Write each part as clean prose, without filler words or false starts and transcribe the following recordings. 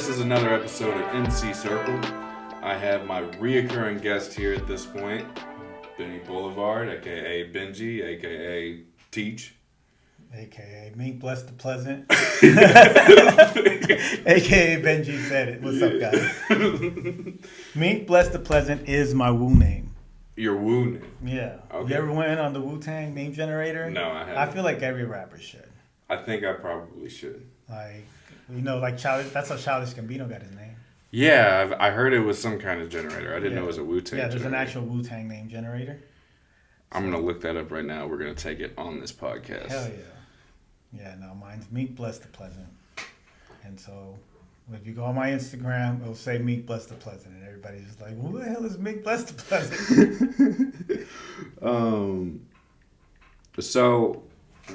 This is another episode of NC Circle. I have my reoccurring guest here at this point, Benni Bolivar, aka Benji, aka Teach. AKA Mink Bless the Pleasant. AKA Benji said it. What's up, guys? Mink Bless the Pleasant is my Wu name. Your Wu name? Yeah. Okay. You ever went on the Wu-Tang name generator? No, I haven't. I feel like every rapper should. I think I probably should. Like, like Childish, that's how Childish Gambino got his name. Yeah, I heard it was some kind of generator. I didn't know it was a Wu-Tang Yeah, there's generator. an actual Wu-Tang name generator. I'm going to look that up right now. We're going to take it on this podcast. Hell yeah. Yeah, no, mine's Mink Bless the Pleasant. And so, if you go on my Instagram, it'll say Mink Bless the Pleasant. And everybody's just like, who the hell is Mink Bless the Pleasant? So,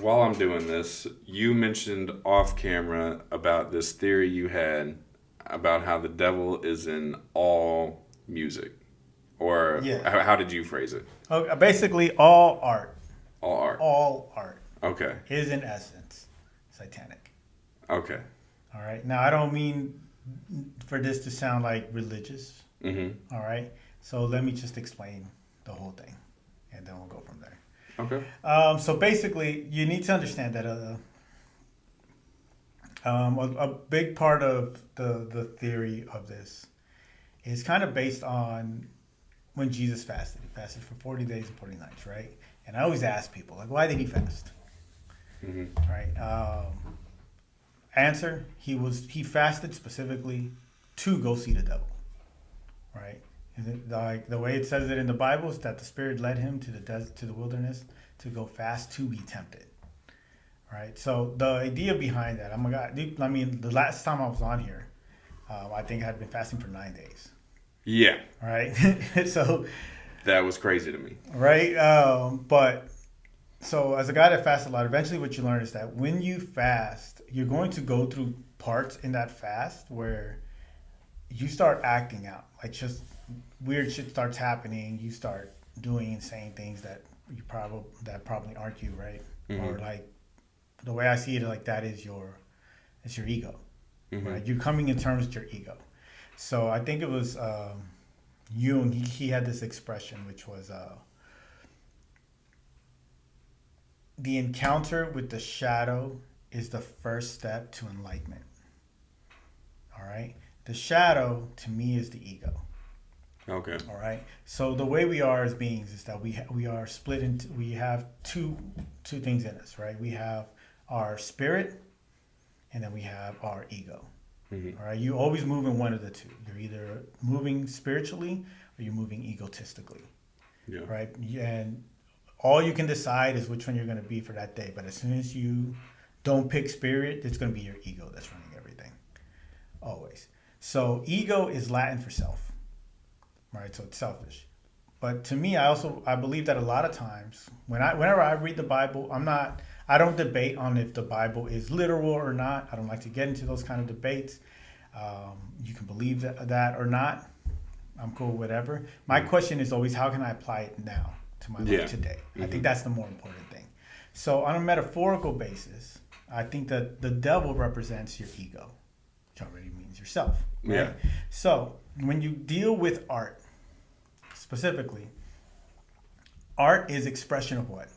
while I'm doing this, you mentioned off camera about this theory you had about how the devil is in all music. Or Yeah. how did you phrase it? Basically, all art. All art. All art. Okay. Is in essence satanic. Okay. All right. Now, I don't mean for this to sound like religious. Mm-hmm. All right. So let me just explain the whole thing, and then we'll go from there. Okay. So basically, you need to understand that a big part of the theory of this is kind of based on when Jesus fasted. He fasted for 40 days and 40 nights, right? And I always ask people, like, why did he fast? Mm-hmm. Right. Answer: he fasted specifically to go see the devil. Right. Like the way it says it in the Bible is that the Spirit led him to the wilderness to go fast to be tempted. Right. So the idea behind that, the last time I was on here, I think I had been fasting for 9 days. Yeah. Right. So that was crazy to me. Right. But so as a guy that fasts a lot, eventually what you learn is that when you fast, you're going to go through parts in that fast where you start acting out. Like, just weird shit starts happening. You start doing insane things that probably aren't you, right? Mm-hmm. Or like the way I see it, like that is your ego, mm-hmm. Right? You're coming in terms with your ego. So I think it was Jung. He had this expression, which was the encounter with the shadow is the first step to enlightenment. All right. The shadow, to me, is the ego. Okay. All right. So the way we are as beings is that we are split into. We have two things in us, right? We have our spirit, and then we have our ego. Mm-hmm. All right. You always move in one of the two. You're either moving spiritually or you're moving egotistically. Yeah. Right. And all you can decide is which one you're going to be for that day. But as soon as you don't pick spirit, it's going to be your ego that's running everything. Always. So ego is Latin for self, right? So it's selfish. But to me, I believe that a lot of times whenever I read the Bible, I don't debate on if the Bible is literal or not. I don't like to get into those kind of debates. You can believe that or not. I'm cool with whatever. My question is always, how can I apply it now to my life today? Mm-hmm. I think that's the more important thing. So on a metaphorical basis, I think that the devil represents your ego, which already means yourself. Right? Yeah. So when you deal with art, specifically, art is expression of what?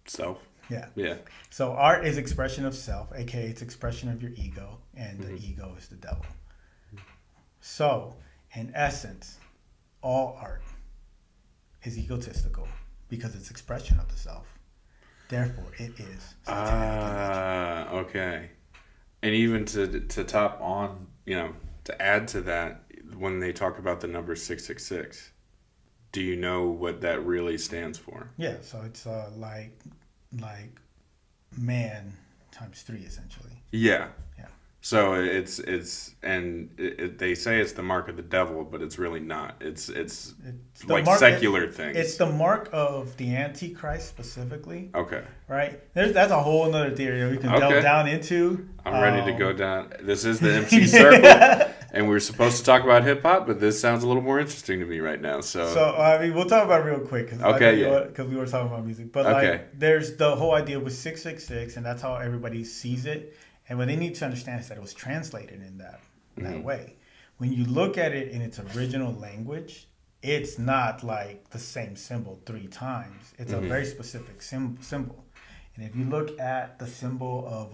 Self. Yeah. Yeah. So art is expression of self, aka it's expression of your ego, and mm-hmm. the ego is the devil. So, in essence, all art is egotistical because it's expression of the self. Therefore, it is satanic. Okay. And even to top on, to add to that, when they talk about the number 666, do you know what that really stands for? Yeah, so it's like man times 3 essentially. Yeah. Yeah. So they say it's the mark of the devil, but it's really not. It's like secular things. It's the mark of the Antichrist specifically. Okay. Right? That's a whole nother theory we can delve down into. I'm ready to go down. This is the MC Circle, and we're supposed to talk about hip hop, but this sounds a little more interesting to me right now. So we'll talk about it real quick. Because we were talking about music. But there's the whole idea with 666, and that's how everybody sees it. And what they need to understand is that it was translated in that Mm-hmm. way. When you look at it in its original language, it's not like the same symbol three times. It's a Mm-hmm. very specific symbol. And if you look at the symbol of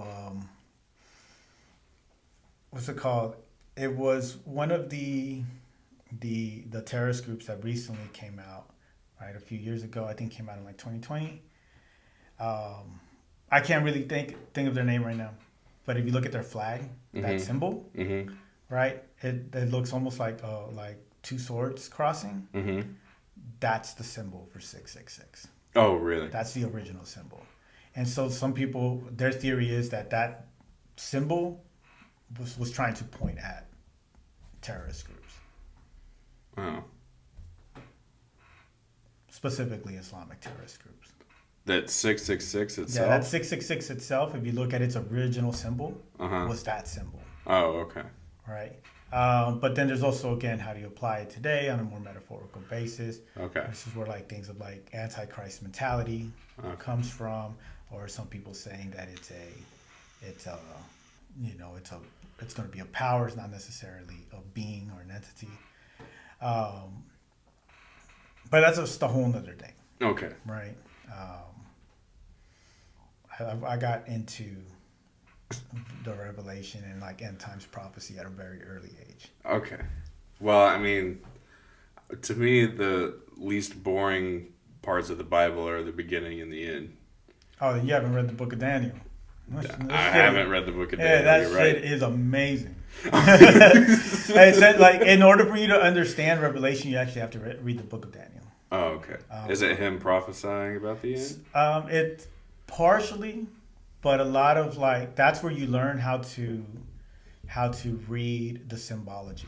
what's it called? It was one of the terrorist groups that recently came out, right, a few years ago. I think came out in like 2020. I can't really think of their name right now, but if you look at their flag, that Mm-hmm. symbol, Mm-hmm. right, it looks almost like two swords crossing. Mm-hmm. That's the symbol for 666. Oh, really? That's the original symbol. And so some people, their theory is that that symbol was trying to point at terrorist groups, Oh. specifically Islamic terrorist groups. That 666 itself? Yeah, that 666 itself, if you look at its original symbol, Uh-huh. was that symbol, Oh, okay. right? But then there's also, again, how do you apply it today on a more metaphorical basis? Okay. This is where like things of like antichrist mentality Okay. comes from, or some people saying that it's going to be a power, it's not necessarily a being or an entity. But that's just a whole nother thing, Okay. right? I got into the revelation and like end times prophecy at a very early age. Okay. Well, I mean, to me, the least boring parts of the Bible are the beginning and the end. Oh, you haven't read the book of Daniel? I haven't read the book of Daniel. Yeah, that You're shit right. is amazing. It said, like, in order for you to understand Revelation, you actually have to read the book of Daniel. Oh, okay. Is it him prophesying about the end? It partially, but a lot of like that's where you learn how to read the symbology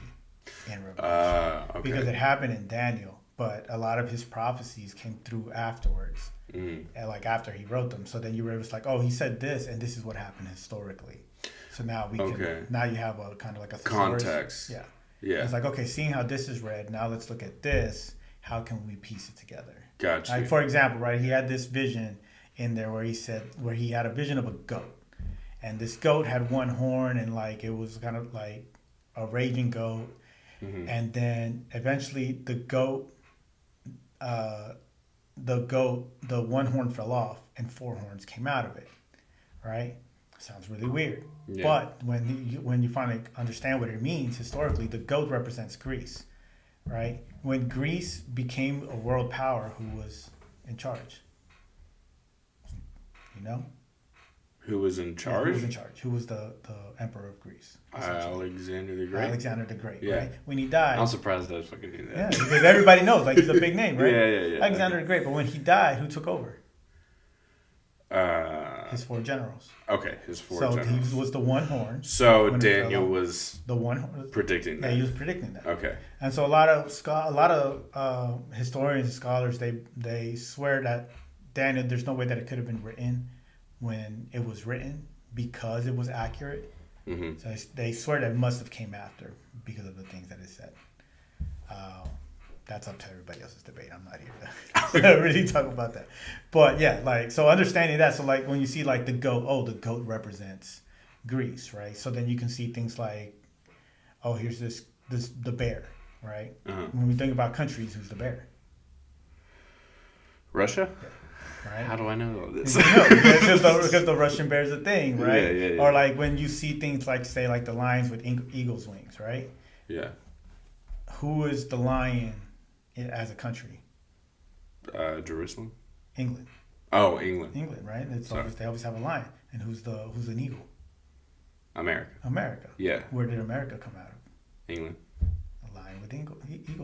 in Revelation Okay. because it happened in Daniel, but a lot of his prophecies came through afterwards, and like after he wrote them. So then you were just like, oh, he said this, and this is what happened historically. So now we can now you have a kind of like a thesaurus. Context. Yeah. Yeah. It's like, okay, seeing how this is read, now let's look at this. How can we piece it together? Gotcha. Like, for example, right, he had this vision in there where he had a vision of a goat. And this goat had one horn and, like, it was kind of like a raging goat. Mm-hmm. And then eventually the one horn fell off and four horns came out of it, right? Sounds really weird. Yeah. But when you finally understand what it means, historically, the goat represents Greece, right? When Greece became a world power, who was in charge? You know? Who was in Yeah, charge? who was in charge? Who was the emperor of Greece? Alexander the Great. Alexander the Great, Yeah. right? When he died... I'm surprised I fucking knew that. Yeah, because everybody knows, like, he's a big name, right? Yeah. Alexander the Great. But when he died, who took over? His four generals. Okay, his four So generals. he was the one horn. So when it fell Daniel off. was The one horn. predicting Yeah, that. he was predicting that. Okay. And so a lot of historians and scholars they swear that Daniel, there's no way that it could have been written when it was written because it was accurate. Mm-hmm. So they swear that it must have came after because of the things that it said. That's up to everybody else's debate. I'm not here to really talk about that. But yeah, like, so understanding that, so like when you see like the goat represents Greece, right? So then you can see things like, oh, here's the bear, right? Uh-huh. When we think about countries, who's the bear? Russia? Right? How do I know all this? No, because the Russian bear is a thing, right? Yeah. Or like when you see things like, say, like the lions with eagle's wings, right? Yeah. Who is the lion as a country? Jerusalem? England. Oh, England. England, right? Sorry. They always have a lion. And who's an eagle? America. America. Yeah. Where did America come out of? England. A lion with eagle's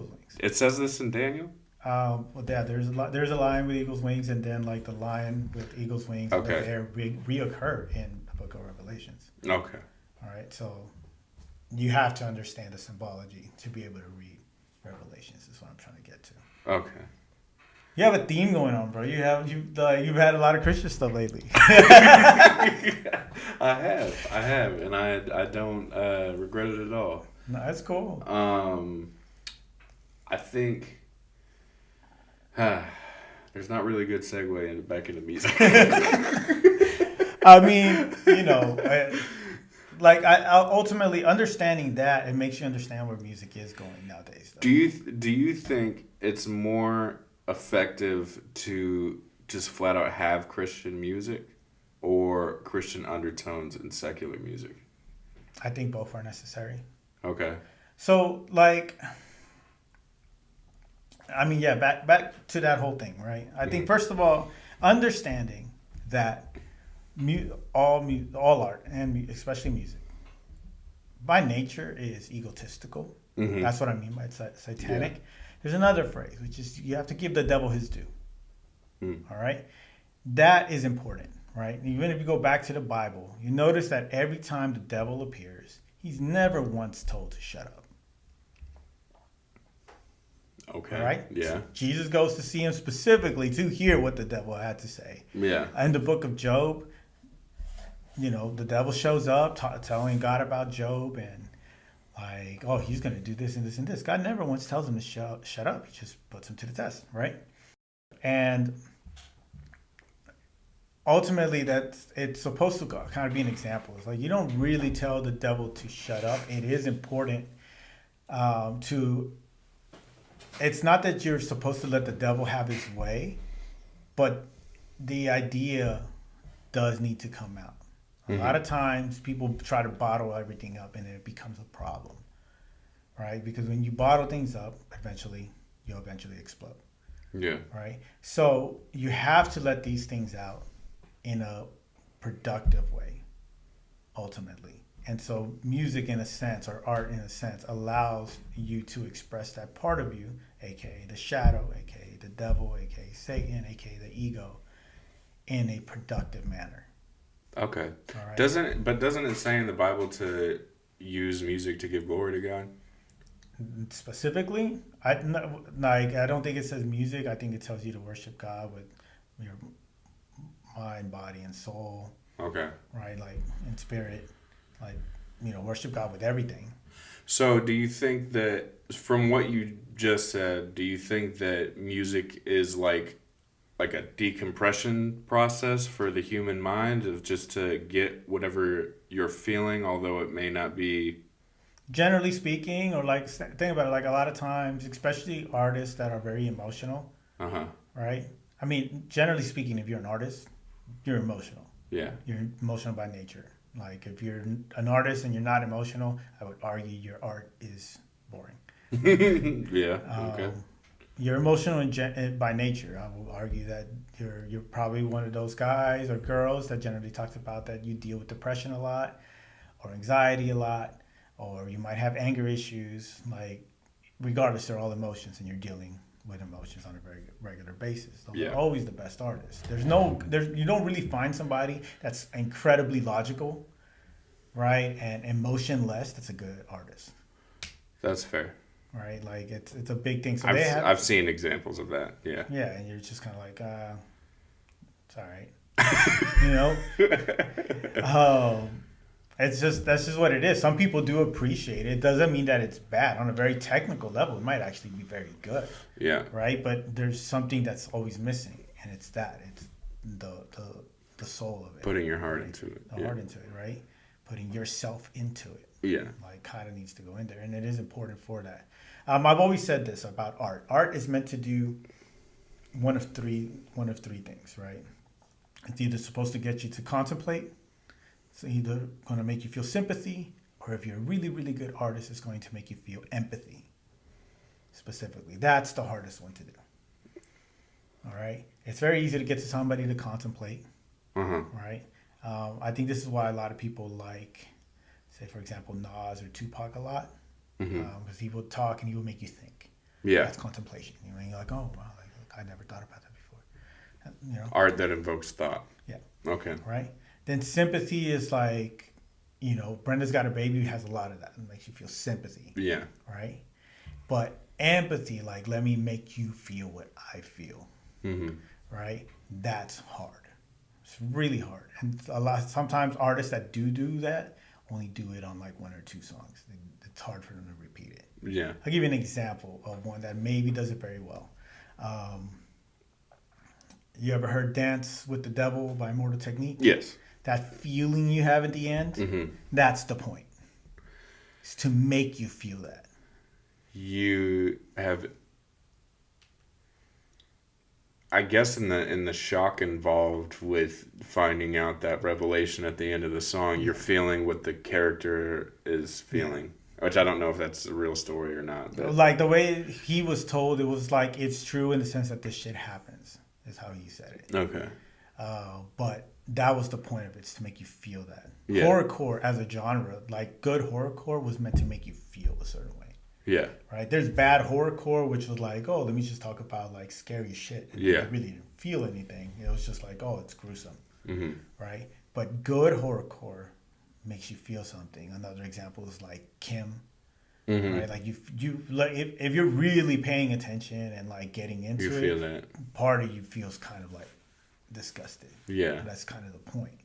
wings. It says this in Daniel? Well, yeah, there's a lion with eagle's wings, and then like the lion with eagle's wings. Okay. They reoccur in the Book of Revelations. Okay. All right, so you have to understand the symbology to be able to read Revelations. Is what I'm trying to get to. Okay. You have a theme going on, bro. You've had a lot of Christian stuff lately. I have, and I don't regret it at all. No, that's cool. I think there's not really a good segue back into music. I mean, like I ultimately understanding that, it makes you understand where music is going nowadays. Though. Do you think it's more effective to just flat out have Christian music or Christian undertones in secular music? I think both are necessary. Okay. So like, I mean, yeah, back to that whole thing, right? I think first of all, understanding that all art and especially music by nature is egotistical. Mm-hmm. That's what I mean by satanic. Yeah. There's another phrase, which is you have to give the devil his due. Mm. All right, that is important, right? Even if you go back to the Bible, you notice that every time the devil appears, he's never once told to shut up. Okay. All right. Yeah. Jesus goes to see him specifically to hear what the devil had to say. Yeah. In the book of Job, the devil shows up telling God about Job and like, oh, he's going to do this and this and this. God never once tells him to shut up. He just puts him to the test, right? And ultimately, it's supposed to kind of be an example. It's like you don't really tell the devil to shut up. It is important to. It's not that you're supposed to let the devil have his way, but the idea does need to come out. A lot of times people try to bottle everything up and it becomes a problem, right? Because when you bottle things up, you'll eventually explode, Yeah. right? So you have to let these things out in a productive way, ultimately. And so music in a sense, or art in a sense, allows you to express that part of you, aka the shadow, aka the devil, aka Satan, aka the ego, in a productive manner. Okay. All right. Doesn't it say in the Bible to use music to give glory to God? Specifically, I don't think it says music. I think it tells you to worship God with your mind, body, and soul. Okay. Right, like in spirit, like worship God with everything. So, do you think that from what you just said, do you think that music is like a decompression process for the human mind of just to get whatever you're feeling, although it may not be. Generally speaking, or like think about it, like a lot of times, especially artists that are very emotional, Uh huh. right? I mean, generally speaking, if you're an artist, you're emotional. Yeah. You're emotional by nature. Like if you're an artist and you're not emotional, I would argue your art is boring. Yeah. Okay. You're emotional by nature. I will argue that you're probably one of those guys or girls that generally talks about that you deal with depression a lot, or anxiety a lot, or you might have anger issues. Like, regardless, they're all emotions, and you're dealing with emotions on a very regular basis. So Yeah. they're always the best artists. You don't really find somebody that's incredibly logical, right, and emotionless. That's a good artist. That's fair. Right, like it's a big thing. So I've seen examples of that. Yeah. Yeah, and you're just kind of like, it's all right, you know. That's just what it is. Some people do appreciate it. It doesn't mean that it's bad. On a very technical level, it might actually be very good. Yeah. Right, but there's something that's always missing, and it's the soul of it. Putting your heart right? into it. The heart into it, right? Putting yourself into it. Yeah. Like, kind of needs to go in there, and it is important for that. I've always said this about art. Art is meant to do one of three things, right? It's either supposed to get you to contemplate. It's either going to make you feel sympathy, or if you're a really, really good artist, it's going to make you feel empathy. Specifically, that's the hardest one to do. All right, it's very easy to get to somebody to contemplate. Right. I think this is why a lot of people like, say, for example, Nas or Tupac a lot, because he will talk and he will make you think. Yeah. That's contemplation. And you're like, oh wow, like, I never thought about that before. Art that invokes thought. Yeah. Okay. Right. Then sympathy is like, Brenda's Got a Baby has a lot of that. It makes you feel sympathy. Yeah. Right. But empathy, like, let me make you feel what I feel. Right. That's hard. It's really hard. And sometimes artists that do that only do it on like one or two songs. It's hard for them to repeat it. Yeah. I'll give you an example of one that maybe does it very well. You ever heard Dance with the Devil by Immortal Technique? Yes. that feeling you have at the end, Mm-hmm. that's the point. It's to make you feel that. You have, I guess, in the shock involved with finding out that revelation at the end of the song, you're feeling what the character is feeling. Which I don't know if that's a real story or not. But Like the way he was told, it was like it's true in the sense that this shit happens. Is how he said it. okay. But that was the point of it, is to make you feel that. Yeah. Horrorcore as a genre, like good horrorcore, was meant to make you feel a certain way. Yeah. Right? There's bad horrorcore, which was like, oh, let me just talk about like scary shit. And Yeah. I really didn't feel anything. It was just like, oh, it's gruesome. Mm-hmm. Right? But good horrorcore makes you feel something. Another example is like Kim. Mm-hmm. Right? Like you like if you're really paying attention and like getting into You it, feel that. part of you feels kind of like disgusted. Yeah. That's kind of the point.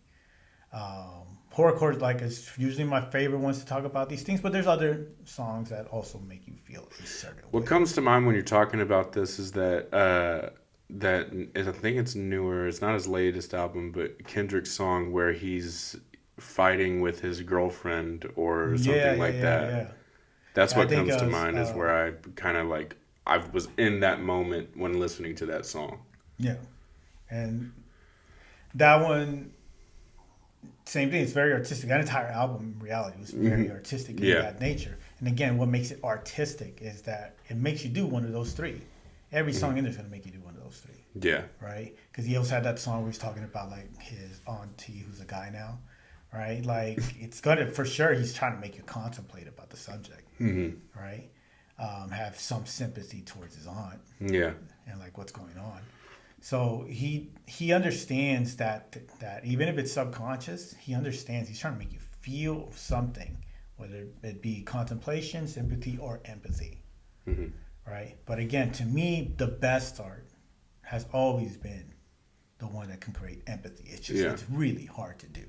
Horrorcore like is usually my favorite ones to talk about these things, but there's other songs that also make you feel a certain What way. comes to mind when you're talking about this is that I think it's newer. It's not his latest album, but Kendrick's song where he's fighting with his girlfriend or something like that. Yeah. That's I what think comes to it was, mind is where I kind of like I was in that moment when listening to that song. Yeah, and that one, same thing. It's very artistic. That entire album, in reality, was very artistic in Yeah. that nature. And again, what makes it artistic is that it makes you do one of those three. Every song in there is going to make you do one of those three, Yeah. right? Because he also had that song where he's talking about like his auntie, who's a guy now, right? Like it's gonna for sure. He's trying to make you contemplate about the subject, right? Have some sympathy towards his aunt Yeah. and like what's going on. So he understands that even if it's subconscious, he understands. He's trying to make you feel something, whether it be contemplation, sympathy, or empathy, right? But again, to me, the best art has always been the one that can create empathy. It's just it's really hard to do,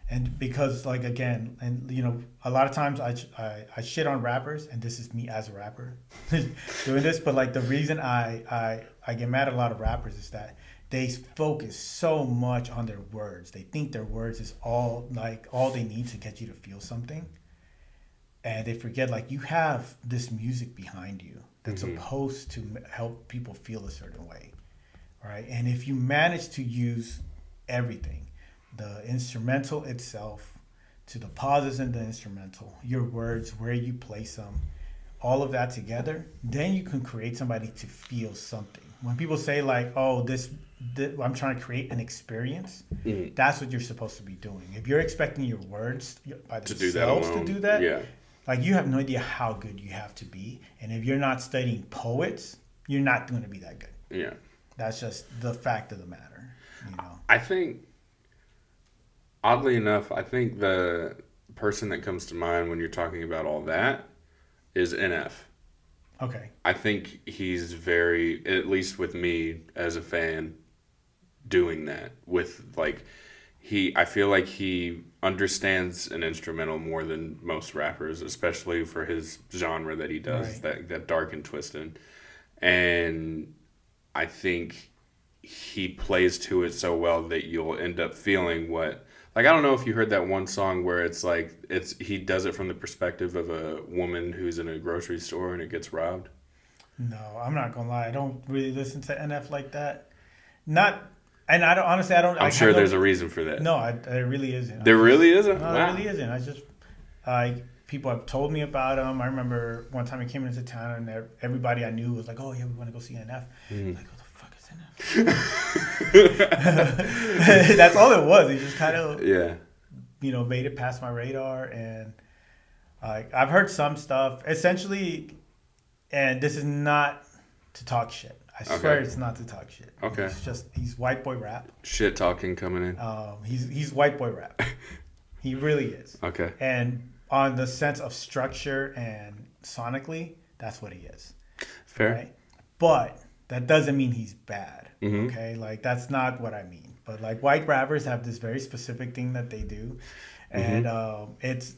and because like again, and you know, a lot of times I shit on rappers, and this is me as a rapper doing this. But like the reason I get mad at a lot of rappers is that they focus so much on their words. They think their words is all they need to get you to feel something, and they forget like you have this music behind you that's supposed to help people feel a certain way, right? And if you manage to use everything, the instrumental itself, to the pauses in the instrumental, your words, where you place them, all of that together, then you can create somebody to feel something. When people say like, oh, this I'm trying to create an experience, that's what you're supposed to be doing. If you're expecting your words by themselves to do that, like you have no idea how good you have to be. And if you're not studying poets, you're not going to be that good. Yeah. That's just the fact of the matter, you know. I think, oddly enough, I think the person that comes to mind when you're talking about all that is NF. Okay. I think he's very, at least with me as a fan, doing that with like I feel like he understands an instrumental more than most rappers, especially for his genre that he does, that dark and twisted. And I think he plays to it so well that you'll end up feeling what, like, I don't know if you heard that one song where it's like he does it from the perspective of a woman who's in a grocery store and it gets robbed. No, I'm not gonna lie. I don't really listen to NF like that. And I don't honestly. I don't. I'm sure there's a reason for that. No, there really isn't. There really isn't. No, wow. There really isn't. I just people have told me about him. I remember one time he came into town and everybody I knew was like, "Oh yeah, we want to go see NF." I'm like, what the fuck is NF? That's all it was. He just kind of made it past my radar, and I've heard some stuff. Essentially, and this is not to talk shit. I swear it's not to talk shit. Okay. He's white boy rap. Shit talking coming in. He's white boy rap. He really is. Okay. And on the sense of structure and sonically, that's what he is. Fair. Right? But that doesn't mean he's bad. Mm-hmm. Okay? Like that's not what I mean. But like white rappers have this very specific thing that they do. And it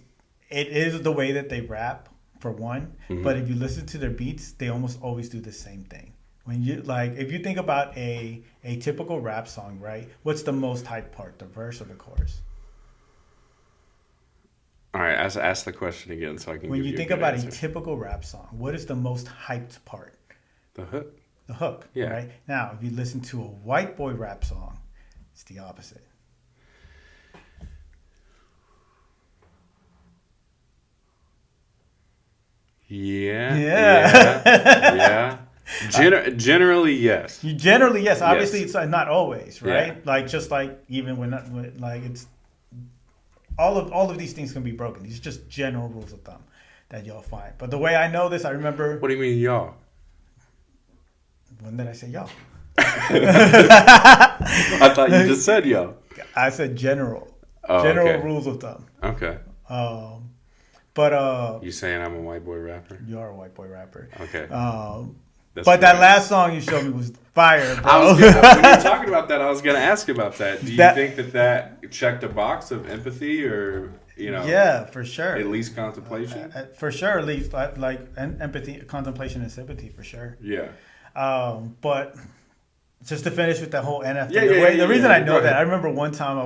is the way that they rap, for one. But if you listen to their beats, they almost always do the same thing. When you like, if you think about a typical rap song, right? What's the most hype part, the verse or the chorus? All right, ask the question again so I can When give you you a think good about a answer. typical rap song, what is the most hyped part? The hook. The hook, Yeah. right? Now, if you listen to a white boy rap song, it's the opposite. Yeah, yeah, Yeah. yeah. Generally, yes. You generally, yes. Obviously, Yes. it's not always, Yeah. right? Like just like even when like it's all of these things can be broken. These are just general rules of thumb that you'll find. But the way I know this, I remember What do you mean, y'all? when did I say y'all? I thought you just said y'all. I said general, Oh, general okay. rules of thumb. Okay. Um, but You saying I'm a white boy rapper? you are a white boy rapper. Okay. That's But that great. last song you showed me was fire, bro. I was gonna, when you were talking about that, I was gonna ask about that. Do you That- think that checked a box of empathy, or Yeah, for sure. at least contemplation? For sure, at least like empathy, contemplation, and sympathy for sure. Yeah. But just to finish with that whole NF thing, Yeah, the reason I know go that, ahead. I remember one time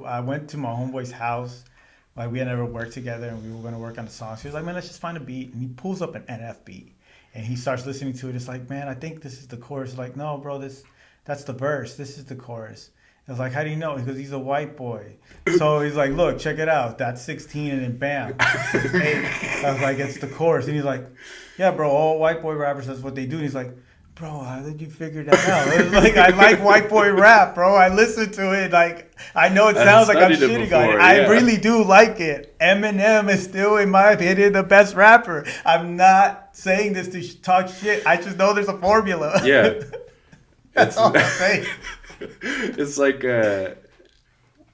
I went to my homeboy's house, like we had never worked together, and we were gonna work on the song. So he was like, "Man, let's just find a beat," and he pulls up an NF beat, and he starts listening to it. It's like, "Man, I think this is the chorus." Like, "No, bro, that's the verse. This is the chorus." I was like, "How do you know?" Because he's a white boy. So he's like, "Look, check it out. That's 16 and then bam, it's 8." I was like, "It's the chorus." And he's like, "Yeah, bro, all white boy rappers, that's what they do." And he's like, "Bro, how did you figure that out?" It was like, I like white boy rap, bro. I listen to it. Like, I know it I've sounds like I'm studied it shitting on it. before, I yeah. really do like it. Eminem is still, in my opinion, the best rapper. I'm not saying this to talk shit. I just know there's a formula. Yeah. That's all I'm saying. It's like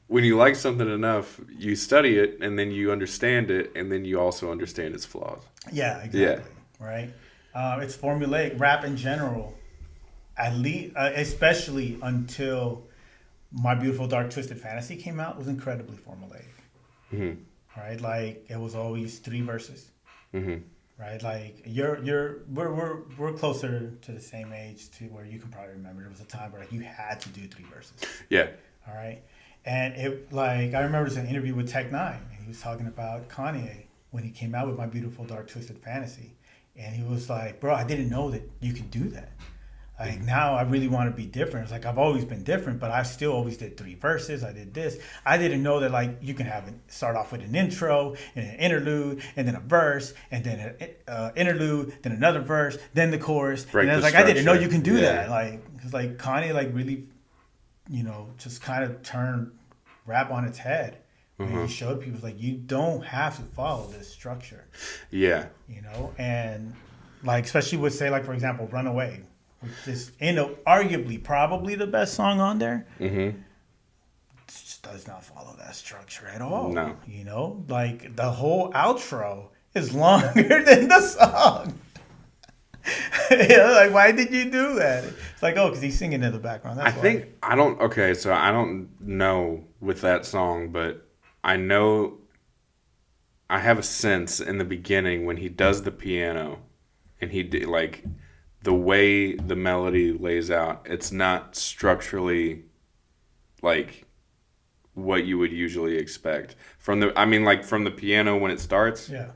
when you like something enough, you study it, and then you understand it, and then you also understand its flaws. Yeah, exactly. Right? It's formulaic. Rap in general, at least, especially until My Beautiful Dark Twisted Fantasy came out, was incredibly formulaic. Mm-hmm. Right? Like it was always 3 verses. Mm-hmm. Right? Like we're closer to the same age to where you can probably remember there was a time where like you had to do 3 verses. Yeah. All right. And it like I remember there's an interview with Tech Nine, and he was talking about Kanye when he came out with My Beautiful Dark Twisted Fantasy, and he was like, "Bro, I didn't know that you could do that. Like now, I really want to be different. It's like I've always been different, but I still always did 3 verses. I did this. I didn't know that like you can start off with an intro and an interlude, and then a verse, and then an interlude, then another verse, then the chorus. Break and I was the like, I didn't know structure. you can do Yeah. that. Like, cause like Kanye like really, just kind of turned rap on its head. And he showed people like you don't have to follow this structure, Yeah. and like especially with say like for example Runaway, which is arguably probably the best song on there. Mm-hmm. It just does not follow that structure at all. No. Like the whole outro is longer than the song. Like why did you do that? It's like because he's singing in the background. That's why. So I don't know with that song, but I know I have a sense in the beginning when he does the piano and like the way the melody lays out, it's not structurally like what you would usually expect from the piano when it starts. Yeah.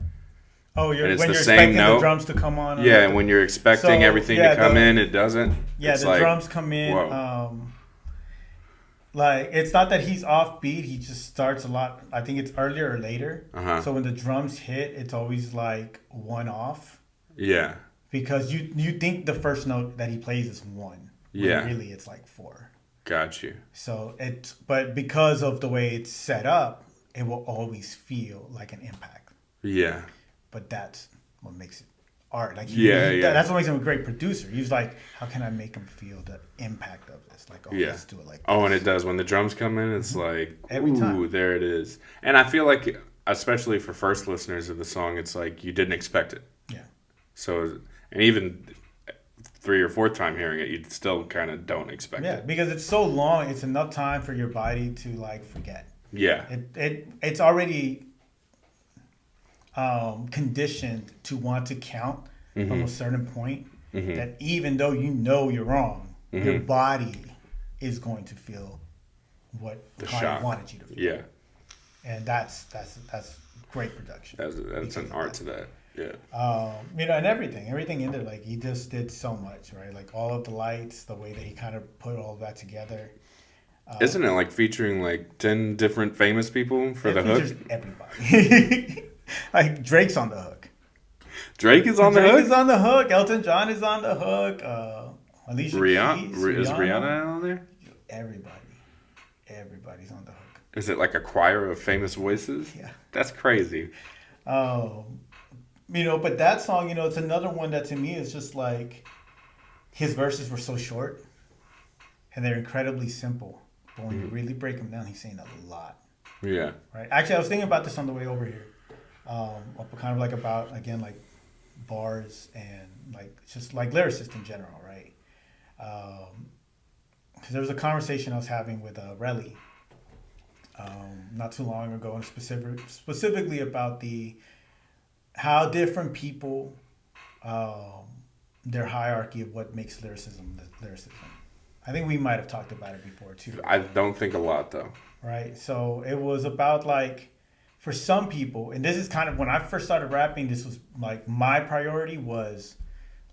Oh, And it's when the you're same expecting note. the drums to come on. Yeah, and when you're expecting everything to come in, it doesn't. Yeah, It's the like, drums come in. whoa. Like it's not that he's off beat. He just starts a lot. I think it's earlier or later. Uh-huh. So when the drums hit, it's always like 1 off Yeah. because you think the first note that he plays is 1. When Yeah. really it's like 4. Got you. So but because of the way it's set up, it will always feel like an impact. Yeah. But that's what makes it art. Like Yeah. that's what makes him a great producer. He's like, how can I make him feel the impact of this? Like, let's do it like this. Oh, and it does. When the drums come in, it's like, Every time. ooh, there it is. And I feel like, especially for first listeners of the song, it's like you didn't expect it. Yeah. So, and even 3 or 4th time hearing it, you still kind of don't expect Yeah, it. because it's so long, it's enough time for your body to like forget. Yeah. It's already conditioned to want to count from a certain point. that even though you know you're wrong, your body is going to feel what the client wanted you to feel. Yeah. And that's great production. That's an art to that. Yeah. And everything in there, like he just did so much, right? Like all of the lights, the way that he kind of put all of that together. Isn't it like featuring like 10 different famous people for the hook? Everybody. Like Drake's on the hook. Drake is on the hook? Drake is on the hook. Elton John is on the hook. Alicia Keys. Is Rihanna on there? Everybody's on the hook. Is it like a choir of famous voices? Yeah. That's crazy. But that song, it's another one that to me is just like his verses were so short and they're incredibly simple. But when you really break them down, he's saying a lot. Yeah. Right. Actually, I was thinking about this on the way over here. Kind of like about, again, like bars and like just like lyricists in general, right? Because there was a conversation I was having with Relly not too long ago, and specifically about how different people, their hierarchy of what makes lyricism. I think we might have talked about it before too. I don't think a lot though. Right. So it was about like, for some people, and this is kind of when I first started rapping, this was like my priority was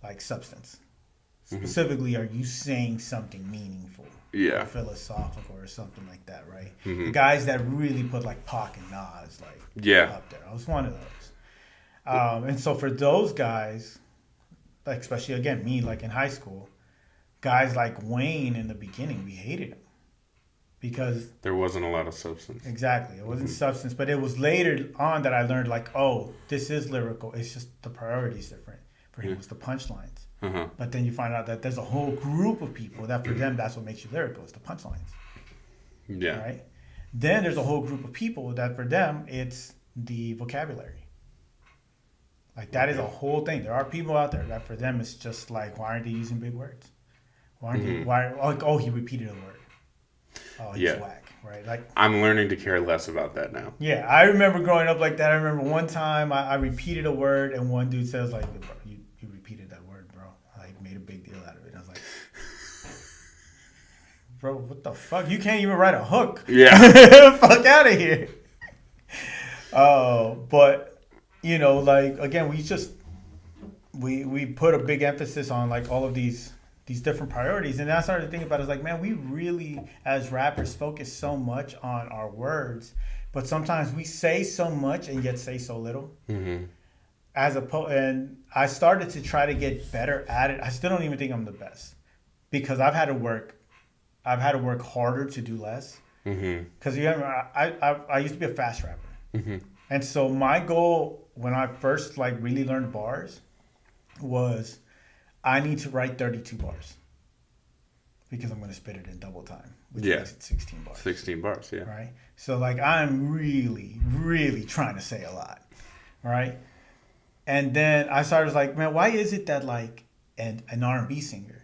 like substance. Specifically, are you saying something meaningful? Yeah. Or philosophical or something like that, right? The guys that really put like Pac and Nas up there. I was one of those. And so for those guys, like especially again me, like in high school, guys like Wayne in the beginning, we hated him. Because there wasn't a lot of substance. Exactly. It wasn't substance. But it was later on that I learned like, oh, this is lyrical. It's just the priority's different. For him, it was the punchlines. But then you find out that there's a whole group of people that for them, that's what makes you lyrical. It's the punchlines. Yeah. Right? Then there's a whole group of people that for them, it's the vocabulary. Like that is a whole thing. There are people out there that for them, it's just like, why aren't they using big words? Why aren't they, he repeated a word. Oh, he's whack, right? Like I'm learning to care less about that now. Yeah, I remember growing up like that. I remember one time I repeated a word and one dude says like, you repeated that word, bro. I made a big deal out of it. And I was like, bro, what the fuck? You can't even write a hook. Yeah. Fuck out of here. But, like, again, we put a big emphasis on like all of these different priorities. And I started to think about it, like, man, we really, as rappers, focus so much on our words, but sometimes we say so much and yet say so little. And I started to try to get better at it. I still don't even think I'm the best because I've had to work harder to do less. Because I used to be a fast rapper. And so my goal when I first like really learned bars was I need to write 32 bars because I'm going to spit it in double time, which makes it 16 bars. 16 bars, yeah. Right? So, like, I'm really, really trying to say a lot, right? And then I started like, man, why is it that, like, an R&B singer,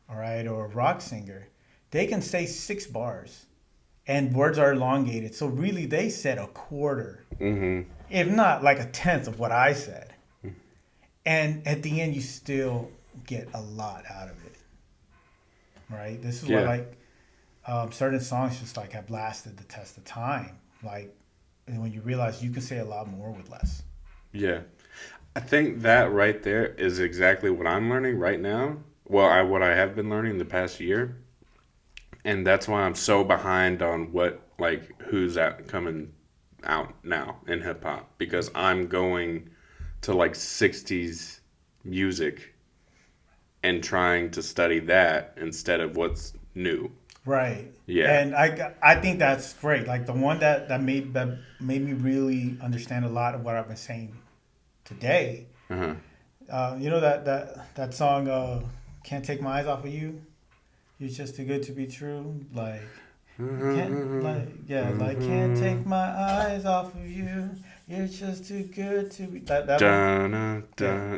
all right, or a rock singer, they can say 6 bars and words are elongated. So, really, they said a quarter, if not like a tenth of what I said. And at the end, you still get a lot out of it, right? This is why like certain songs just like have lasted the test of time, like, and when you realize you can say a lot more with less. I think that right there is exactly what I'm learning right now. Well, what I have been learning the past year, and that's why I'm so behind on who's coming out now in hip hop, because I'm going to like 60s music and trying to study that instead of what's new. Right. Yeah. And I think that's great. Like the one that made me really understand a lot of what I've been saying today. That song Can't Take My Eyes Off of You. You're just too good to be true. Like can't take my eyes off of you. You're just too good to be. That one.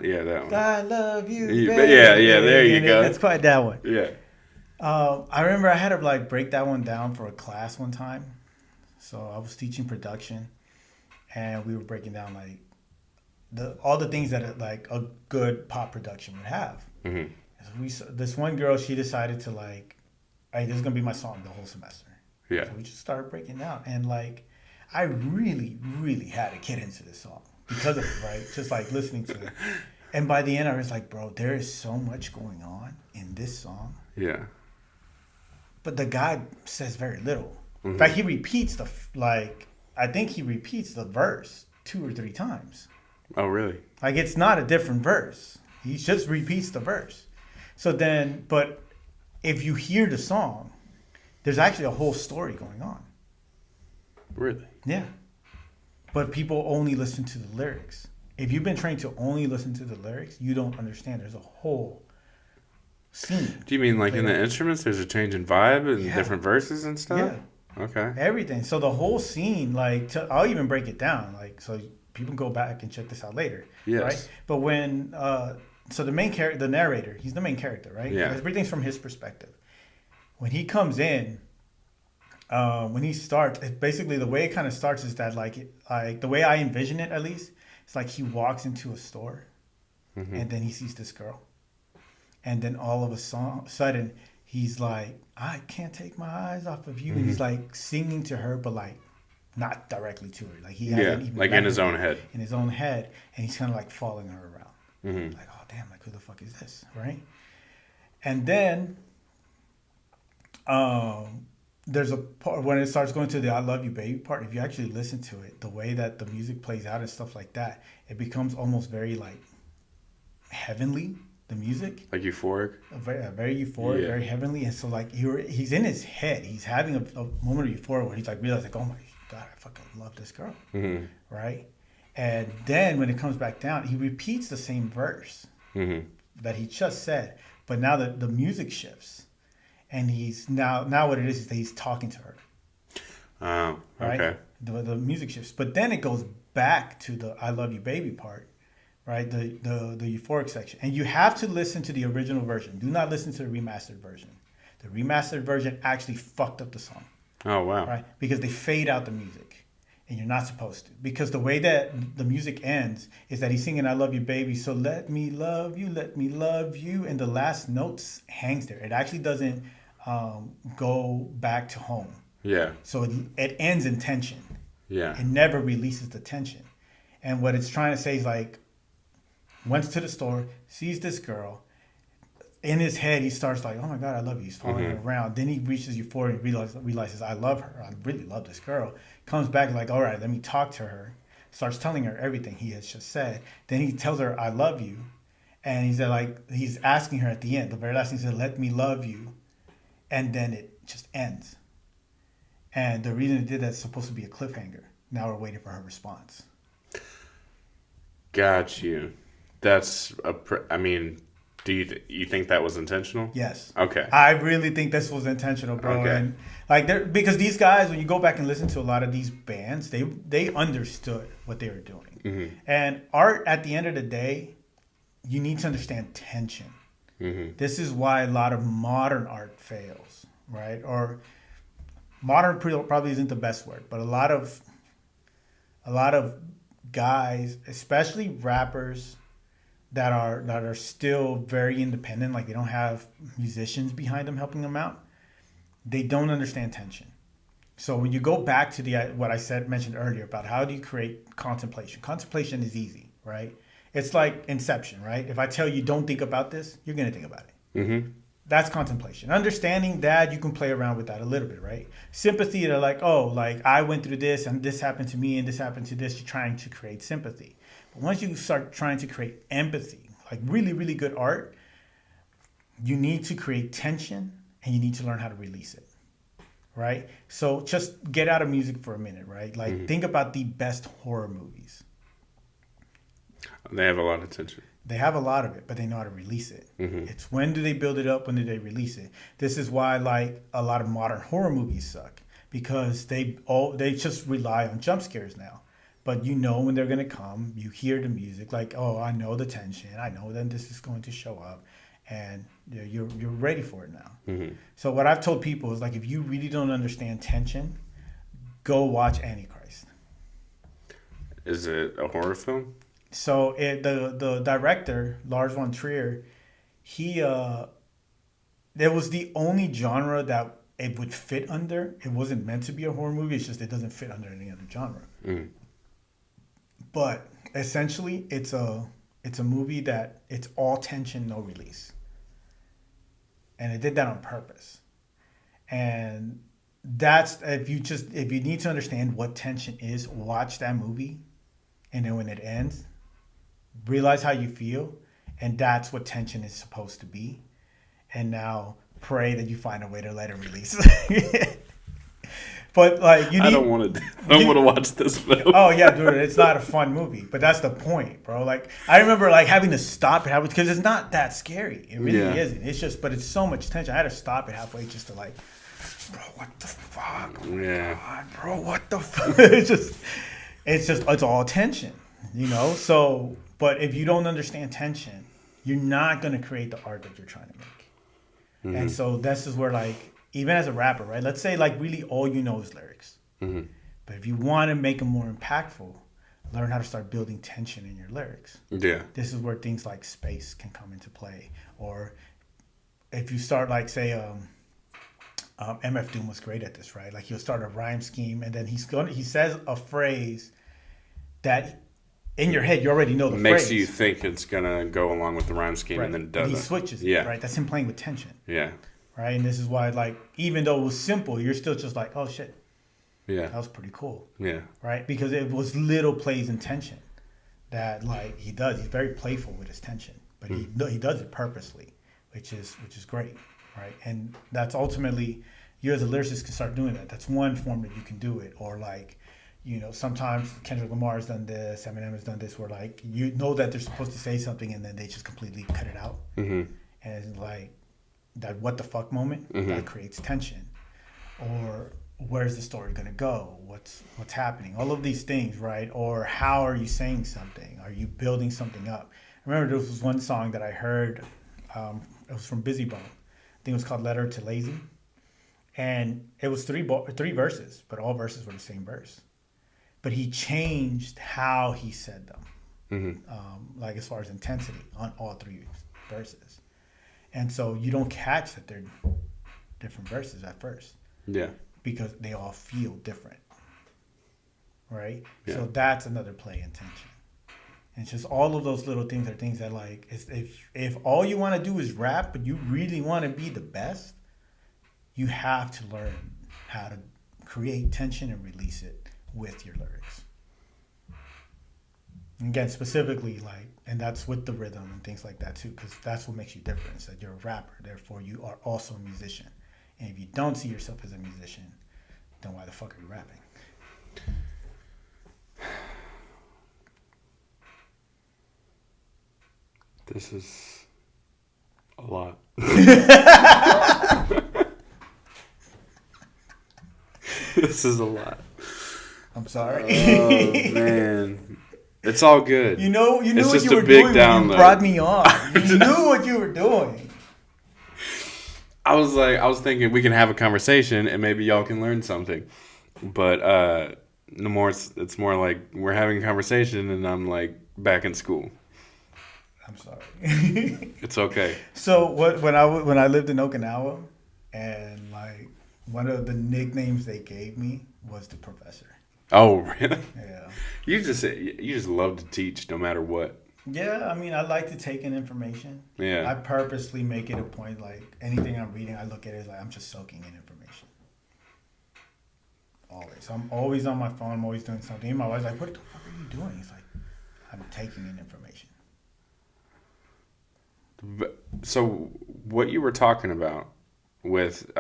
Yeah, that one. I love you, baby. Yeah, there you go. It's quite that one. Yeah. I remember I had to like break that one down for a class one time. So I was teaching production, and we were breaking down like all the things that like a good pop production would have. Mm-hmm. This one girl, she decided to like, hey, this is gonna be my song the whole semester. Yeah. So we just started breaking down, and like, I really, really had to get into this song because of it, right? Just like listening to it, and by the end, I was like, bro, there is so much going on in this song. Yeah. But the guy says very little. Mm-hmm. In fact, he repeats I think he repeats the verse 2 or 3 times. Oh, really? Like, it's not a different verse. He just repeats the verse. So then, but if you hear the song, there's actually a whole story going on. Really? Yeah. But people only listen to the lyrics. If you've been trained to only listen to the lyrics, you don't understand. There's a whole scene. Do you mean like in the instruments, there's a change in vibe and different verses and stuff? Yeah. Okay. Everything. So the whole scene, like, I'll even break it down, like, so people can go back and check this out later. Yes. Right? But when, so the main character, the narrator, he's the main character, right? Yeah. Everything's from his perspective. When he comes in, when he starts, basically the way it kind of starts is that, like the way I envision it, at least, it's like he walks into a store, Mm-hmm. and then he sees this girl, and then all of a sudden he's like, I can't take my eyes off of you, and he's like singing to her, but like not directly to her, like he hasn't even like met in his her own head. in his own head, and he's kind of like following her around, Mm-hmm. like, oh damn, like who the fuck is this, right? And then there's a part when it starts going to the I love you baby part. If you actually listen to it, the way that the music plays out and stuff like that, it becomes almost very like heavenly, the music, Like euphoric. very euphoric, very heavenly. And so like he's in his head, he's having a moment of euphoria where he's like realizing, like, oh my god, I fucking love this girl. Mm-hmm. Right? And then when it comes back down, he repeats the same verse Mm-hmm. that he just said, but now the music shifts, and he's now what it is that he's talking to her. Oh, Right? okay. The music shifts, but then it goes back to the I love you baby part, right? The euphoric section, and you have to listen to the original version. Do not listen to the remastered version. The remastered version actually fucked up the song, Oh, wow. right? Because they fade out the music, and you're not supposed to. Because the way that the music ends is that he's singing I love you baby, so let me love you, and the last notes hangs there. It actually doesn't go back to home. Yeah. So it ends in tension. Yeah. It never releases the tension. And what it's trying to say is like, went to the store, sees this girl. In his head, he starts like, oh my God, I love you. He's following her around. Then he reaches euphoria and realizes, I love her. I really love this girl. Comes back like, all right, let me talk to her. Starts telling her everything he has just said. Then he tells her, I love you. And he's asking her at the end, the very last thing he said, let me love you. And then it just ends. And the reason it did that is supposed to be a cliffhanger. Now we're waiting for her response. Got you. That's I mean, do you think that was intentional? Yes. Okay. I really think this was intentional, bro. Okay. And like, because these guys, when you go back and listen to a lot of these bands, they understood what they were doing. Mm-hmm. And art, at the end of the day, you need to understand tension. Mm-hmm. This is why a lot of modern art fails, right? Or modern probably isn't the best word, but a lot of guys, especially rappers that are still very independent, like they don't have musicians behind them helping them out, they don't understand tension. So when you go back to what I mentioned earlier about how do you create contemplation. Contemplation is easy, right? It's like Inception, right? If I tell you don't think about this, you're gonna think about it. Mm-hmm. That's contemplation. Understanding that, you can play around with that a little bit, right? Sympathy, they're like, oh, like I went through this and this happened to me and this happened to this. You're trying to create sympathy. But once you start trying to create empathy, like really, really good art, you need to create tension and you need to learn how to release it, right? So just get out of music for a minute, right? Like think about the best horror movies. They have a lot of tension. They have a lot of it, but they know how to release it. Mm-hmm. It's when do they build it up, when do they release it? This is why like a lot of modern horror movies suck, because they just rely on jump scares now. But you know when they're gonna come, you hear the music, like, oh, I know the tension, I know then this is going to show up, and you're ready for it now. Mm-hmm. So what I've told people is like, if you really don't understand tension, go watch Antichrist. Is it a horror film? So the director Lars von Trier, he that was the only genre that it would fit under. It wasn't meant to be a horror movie. It's just it doesn't fit under any other genre. Mm. But essentially, it's a movie that it's all tension, no release, and it did that on purpose. And that's if you need to understand what tension is, watch that movie, and then when it ends, realize how you feel, and that's what tension is supposed to be. And now pray that you find a way to let it release. But like you need, I don't want to. I don't want to watch this film. oh yeah, dude, it's not a fun movie, but that's the point, bro. Like I remember like having to stop it halfway because it's not that scary. It really Yeah. isn't. It's just, but it's so much tension. I had to stop it halfway just to like, bro, what the fuck? Oh my Yeah. God, bro, what the fuck? It's all tension, you know. So, but if you don't understand tension, you're not gonna create the art that you're trying to make. And so this is where like even as a rapper, right? Let's say like really all you know is lyrics. But if you want to make them more impactful, learn how to start building tension in your lyrics. Yeah. This is where things like space can come into play. Or if you start like say MF Doom was great at this, right? Like he'll start a rhyme scheme and then he says a phrase that in your head you already know the Makes phrase. you think it's gonna go along with the rhyme scheme, Right. and then it And doesn't. he switches it, Yeah. right? That's him playing with tension. Yeah. Right? And this is why like even though it was simple, you're still just like, oh shit, that Yeah. was pretty cool. Yeah. Right? Because it was little plays in tension that like he does. He's very playful with his tension, but he does it purposely, which is great, right? And that's ultimately you as a lyricist can start doing that. That's one form that you can do it. Or like, you know, sometimes Kendrick Lamar has done this, Eminem has done this, where like you know that they're supposed to say something and then they just completely cut it out, and it's like that what the fuck moment that creates tension. Or where's the story gonna go? What's happening? All of these things, right? Or how are you saying something? Are you building something up? I remember there was one song that I heard. It was from Busy Bone. I think it was called "Letter to Lazy," and it was three verses, but all verses were the same verse. But he changed how he said them, like as far as intensity on all three verses. And so you don't catch that they're different verses at first. Yeah. Because they all feel different, right? Yeah. So that's another play in tension. And it's just all of those little things are things that like if all you want to do is rap, but you really want to be the best, you have to learn how to create tension and release it with your lyrics. Again, specifically like, and that's with the rhythm and things like that too, because that's what makes you different. Is that you're a rapper, therefore you are also a musician. And if you don't see yourself as a musician, then why the fuck are you rapping? This is a lot. This is a lot. I'm sorry. Oh man, it's all good. You knew It's what just you a were big doing when download. you brought me on. You knew what you were doing. I was thinking we can have a conversation and maybe y'all can learn something, but no more. It's more like we're having a conversation and I'm like back in school. I'm sorry. It's okay. So when I lived in Okinawa, and like one of the nicknames they gave me was the professor. Oh really? Yeah. You just love to teach no matter what. Yeah, I mean, I like to take in information. Yeah. I purposely make it a point, like, anything I'm reading, I look at it as, like, I'm just soaking in information. Always. So I'm always on my phone. I'm always doing something. And my wife's like, what the fuck are you doing? He's like, I'm taking in information. So what you were talking about with,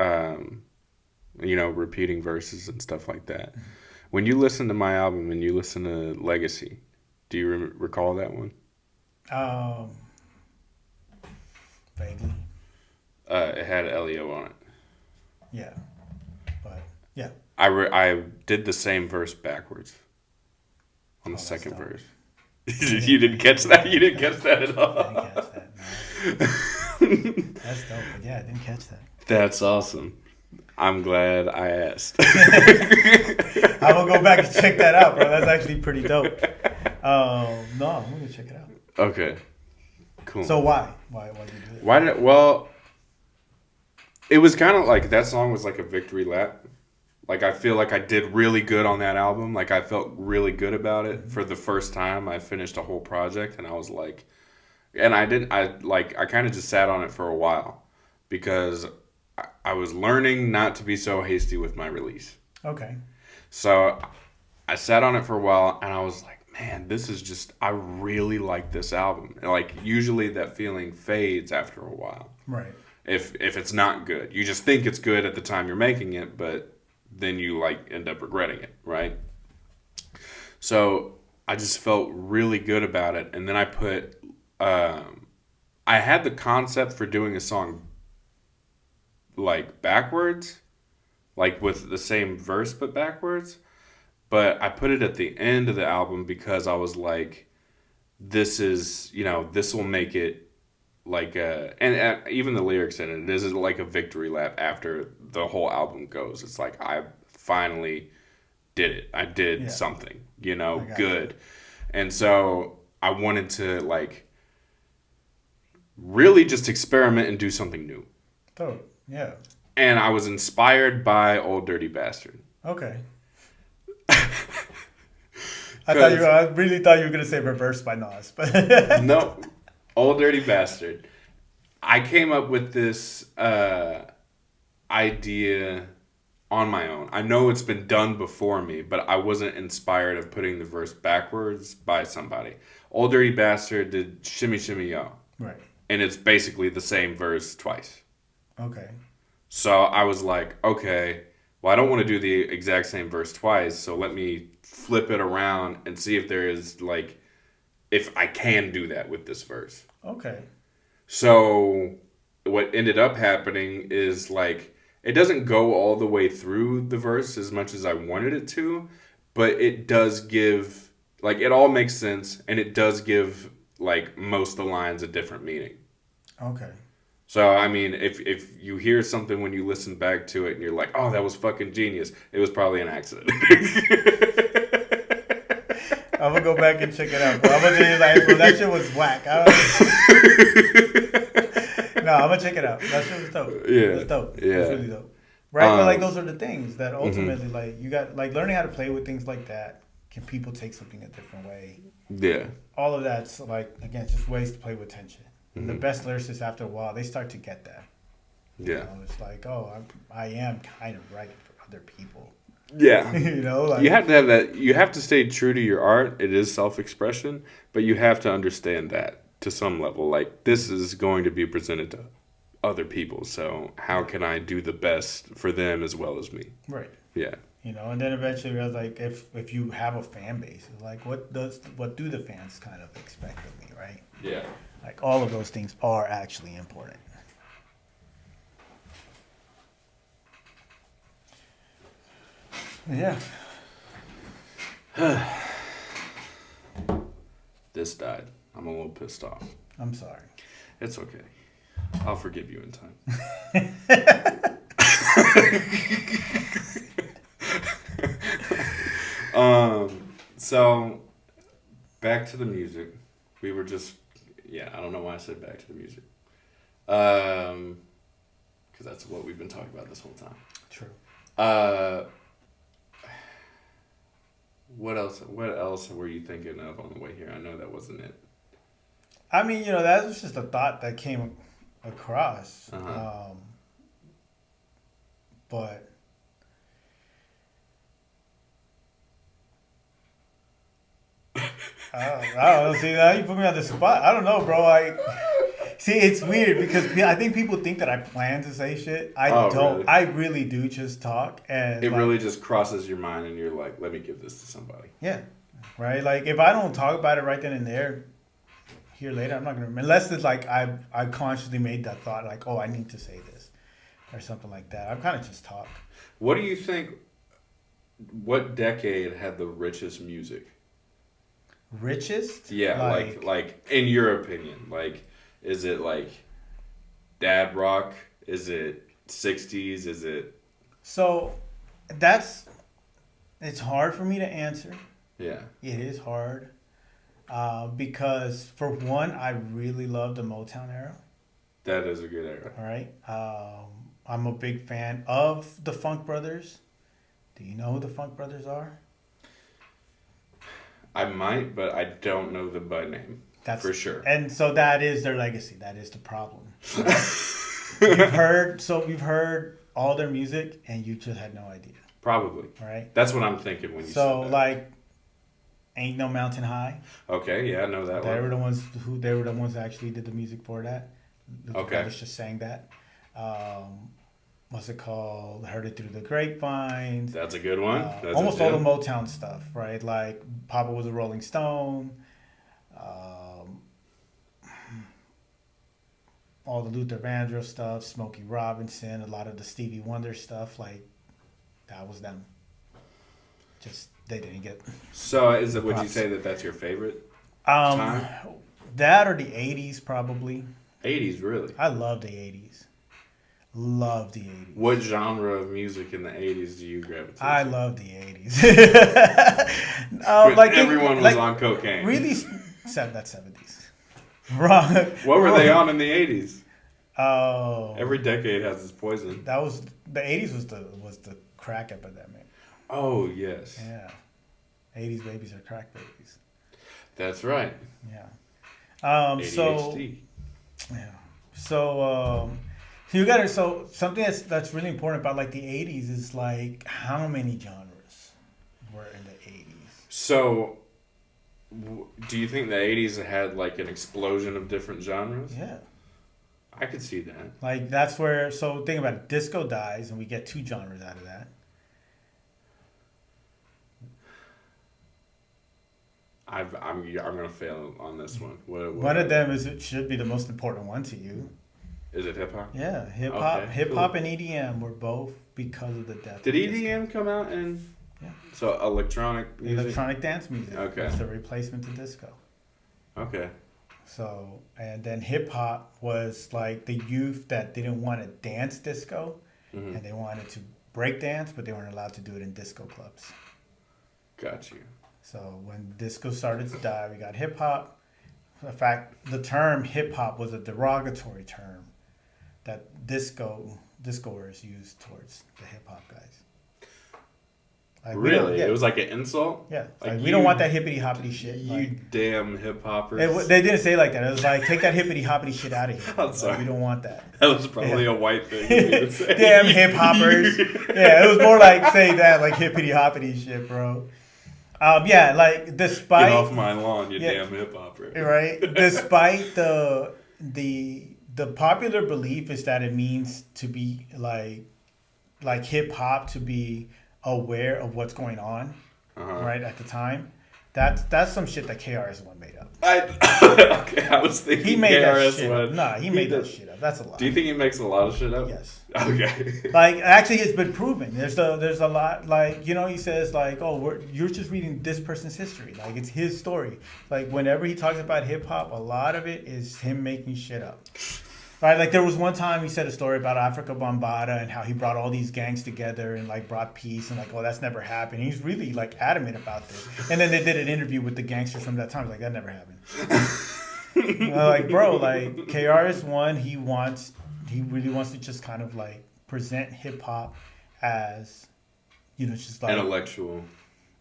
repeating verses and stuff like that, when you listen to my album and you listen to Legacy, do you recall that one? Vaguely. It had Elio on it. Yeah. But, yeah. I did the same verse backwards on the that's second dope. verse. You didn't catch that? You didn't catch that at all? I didn't catch that. No. That's dope. But yeah, I didn't catch that. That's awesome. I'm glad I asked. I will go back and check that out, bro. That's actually pretty dope. No, I'm gonna check it out. Okay, cool. So why? Why did you do that? Why did well? It was kind of like that song was like a victory lap. Like I feel like I did really good on that album. Like I felt really good about it for the first time. I finished a whole project, and I was like, and I didn't. I kind of just sat on it for a while because I was learning not to be so hasty with my release. Okay. So I sat on it for a while, and I was like, man, this is just. I really like this album. And like usually that feeling fades after a while. Right. If it's not good, you just think it's good at the time you're making it, but then you like end up regretting it, right? So I just felt really good about it, and then I had the concept for doing a song like backwards, like with the same verse but backwards, but I put it at the end of the album because I was like, this is, this will make it like and even the lyrics in it is like a victory lap after the whole album goes. It's like I finally did it. I did Yeah. something, I got you. good. And so I wanted to like really just experiment and do something new. Oh, yeah. And I was inspired by Old Dirty Bastard. Okay. Because I really thought you were gonna say "Reverse" by Nas, but no, Old Dirty Bastard. I came up with this idea on my own. I know it's been done before me, but I wasn't inspired of putting the verse backwards by somebody. Old Dirty Bastard did Shimmy Shimmy Yo, right. and it's basically the same verse twice. Okay. So I was like, okay, well, I don't want to do the exact same verse twice, so let me flip it around and see if there is like, if I can do that with this verse. Okay. So what ended up happening is like it doesn't go all the way through the verse as much as I wanted it to, but it does give like it all makes sense and it does give like most of the lines a different meaning. Okay. So I mean, if you hear something when you listen back to it and you're like, "Oh, that was fucking genius," it was probably an accident. I'm gonna go back and check it out. Bro. I'm gonna tell you like, bro, that shit was whack. No, I'm gonna check it out. That shit was dope. It Yeah, was dope. It was yeah. really dope. Right, but like Um, those are the things that ultimately, like you got, like learning how to play with things like that. Can people take something a different way? yeah, All of that's like again, just ways to play with tension. And the hmm best lyricists, after a while, they start to get that. You yeah, know, it's like, oh, I am kind of writing for other people. yeah. You know, You like have to have that. You have to stay true to your art. It is self-expression, but you have to understand that to some level. Like this is going to be presented to other people, so how can I do the best for them as well as me? right. Yeah, You know, and then eventually I was like, if you have a fan base, it's like what do the fans kind of expect of me, right? yeah. Like all of those things are actually important. Yeah. This died. I'm a little pissed off. I'm sorry. It's okay. I'll forgive you in time. So back to the music. We were just, yeah, I don't know why I said back to the music. Because that's what we've been talking about this whole time. True. Uh, what else? What else were you thinking of on the way here? I know that wasn't it. I mean, you know, that was just a thought that came across. Uh-huh. But I don't know. See, now you put me on the spot. I don't know, bro. See, it's weird because I think people think that I plan to say shit. I Oh, don't. really? I really do just talk and It like, really just crosses your mind, and you're like, "Let me give this to somebody." yeah, right. Like if I don't talk about it right then and there, here later, I'm not gonna remember unless it's like I consciously made that thought like, oh, I need to say this or something like that. I'm kind of just talk. What do you think? What decade had the richest music? Richest, Yeah, like in your opinion, like is it like dad rock? Is it 60s? Is it so it's hard for me to answer. yeah. It is hard. Because for one, I really love the Motown era. That is a good era. All right. I'm a big fan of the Funk Brothers. Do you know who the Funk Brothers are? I might, but I don't know them by name. That's for sure. And so that is their legacy. That is the problem. We've heard all their music, and you just had no idea. Probably. All right. That's what I'm thinking when you So said that. like, Ain't No Mountain High. Okay, yeah, I know that They one. were the ones that actually did the music for that. The Okay. brothers just sang that. What's it called? Heard It Through the Grapevines. That's a good one. That's Almost a all the gem. Motown stuff, right? Like Papa was a Rolling Stone. Um, all the Luther Vandross stuff, Smokey Robinson, a lot of the Stevie Wonder stuff, like that was them. Just they didn't get. So, would you props. say that that's your favorite Um, time? that or the '80s probably. 80s, really? I love the '80s. Love the '80s. What genre of music in the 80s do you gravitate I to? love the '80s. When everyone was on cocaine. Really, that's '70s. Wrong. What were they on in the 80s? Oh, Every decade has its poison. that was the '80s was the crack epidemic. Oh, yes. Yeah, '80s babies are crack babies. That's right. Yeah. ADHD. Yeah. So you gotta something that's really important about like the '80s is like how many genres were in the '80s. So, do you think the 80s had like an explosion of different genres? Yeah. I could see that. Like that's where think about it. Disco dies and we get two genres out of that. I'm gonna fail on this one. What One of them it should be the most important one to you. is it? Hip hop? Yeah, hip Okay, hop cool. and EDM were both because of the death. Did of disco. EDM come out in? Yeah. So electronic music. Electronic dance music. Okay. It's the replacement to disco. Okay. So and then hip hop was like the youth that didn't want to dance disco, Hmm. and they wanted to break dance, but they weren't allowed to do it in disco clubs. Got you. So when disco started to die, we got hip hop. In fact, the term hip hop was a derogatory term that discoers used towards the hip hop guys. Like, Really? Yeah, It was like an insult? yeah. Like Like, we you- don't want that hippity hoppity shit. You Like, damn hip hoppers. they didn't say it like that. It was like, take that hippity hoppity shit out of here. I'm Like, sorry. we don't want that. That was probably a white thing for me to say. Damn hip hoppers. Yeah, it was more like saying that, like hippity hoppity shit, bro. Yeah, like despite Get off my lawn, you Yeah. damn hip hopper. right, despite the popular belief is that it means to be like hip hop to be aware of what's going on, Uh-huh. right at the time. That's some shit that KRS-One made up. Okay, I was thinking He made that KRS shit One. up. Nah, he made that does- shit up. That's a lie. Do you think he makes a lot of shit up? Yes. Okay. Like actually, it's been proven. There's a lot like he says like you're just reading this person's history. Like it's his story. Like whenever he talks about hip hop, a lot of it is him making shit up. Right, like there was one time he said a story about Africa Bambaataa and how he brought all these gangs together and like brought peace and like that's never happened. He's really like adamant about this. And then they did an interview with the gangsters from that time. Like that never happened. Like bro, like KRS-One, he really wants to just kind of like present hip hop as just like Intellectual.